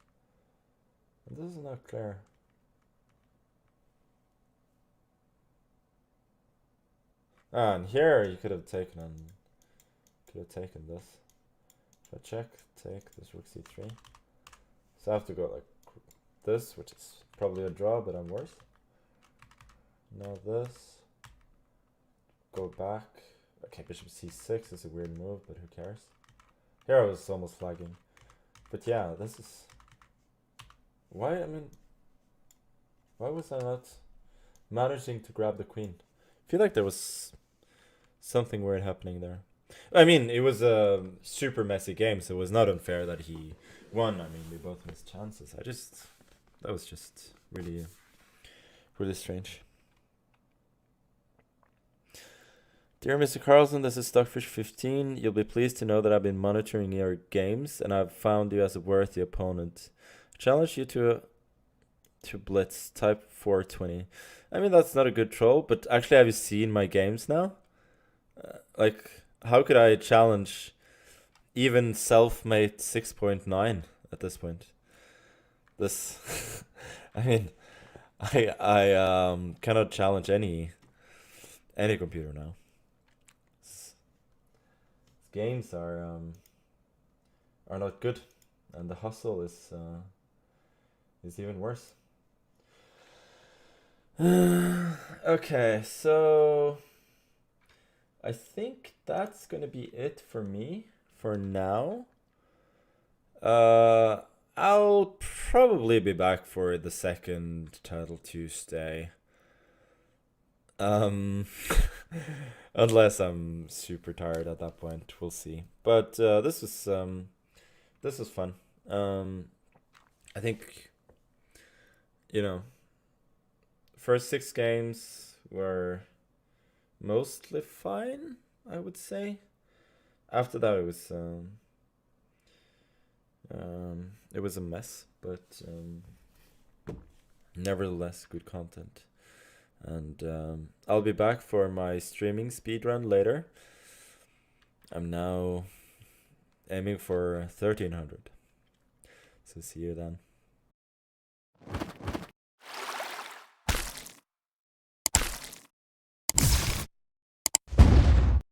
And this is not clear. Ah, and here you could have taken this. If I check, take this rook c3. So I have to go like this, which is probably a draw, but I'm worse. Now this. Go back. Okay, bishop c6 is a weird move, but who cares? Here I was almost flagging. But yeah, this is... Why, I mean... Why was I not managing to grab the queen? I feel like there was something weird happening there. I mean, it was a super messy game, so it was not unfair that he won. I mean, we both missed chances. That was just really, really strange. Dear Mr. Carlsen, this is Stockfish15. You'll be pleased to know that I've been monitoring your games and I've found you as a worthy opponent. I challenge you to blitz type 420. I mean, that's not a good troll, but actually, have you seen my games now? Like, how could I challenge even self-made 6.9 at this point? This, I mean, I cannot challenge any computer now. Games are not good, and the hustle is even worse. Okay, so I think that's gonna be it for me for now. I'll probably be back for the second Title Tuesday. Unless I'm super tired at that point, we'll see. But this was fun. I think, you know, first 6 games were mostly fine, I would say. After that, it was a mess, but nevertheless, good content. And I'll be back for my streaming speedrun later. I'm now aiming for 1300. So see you then.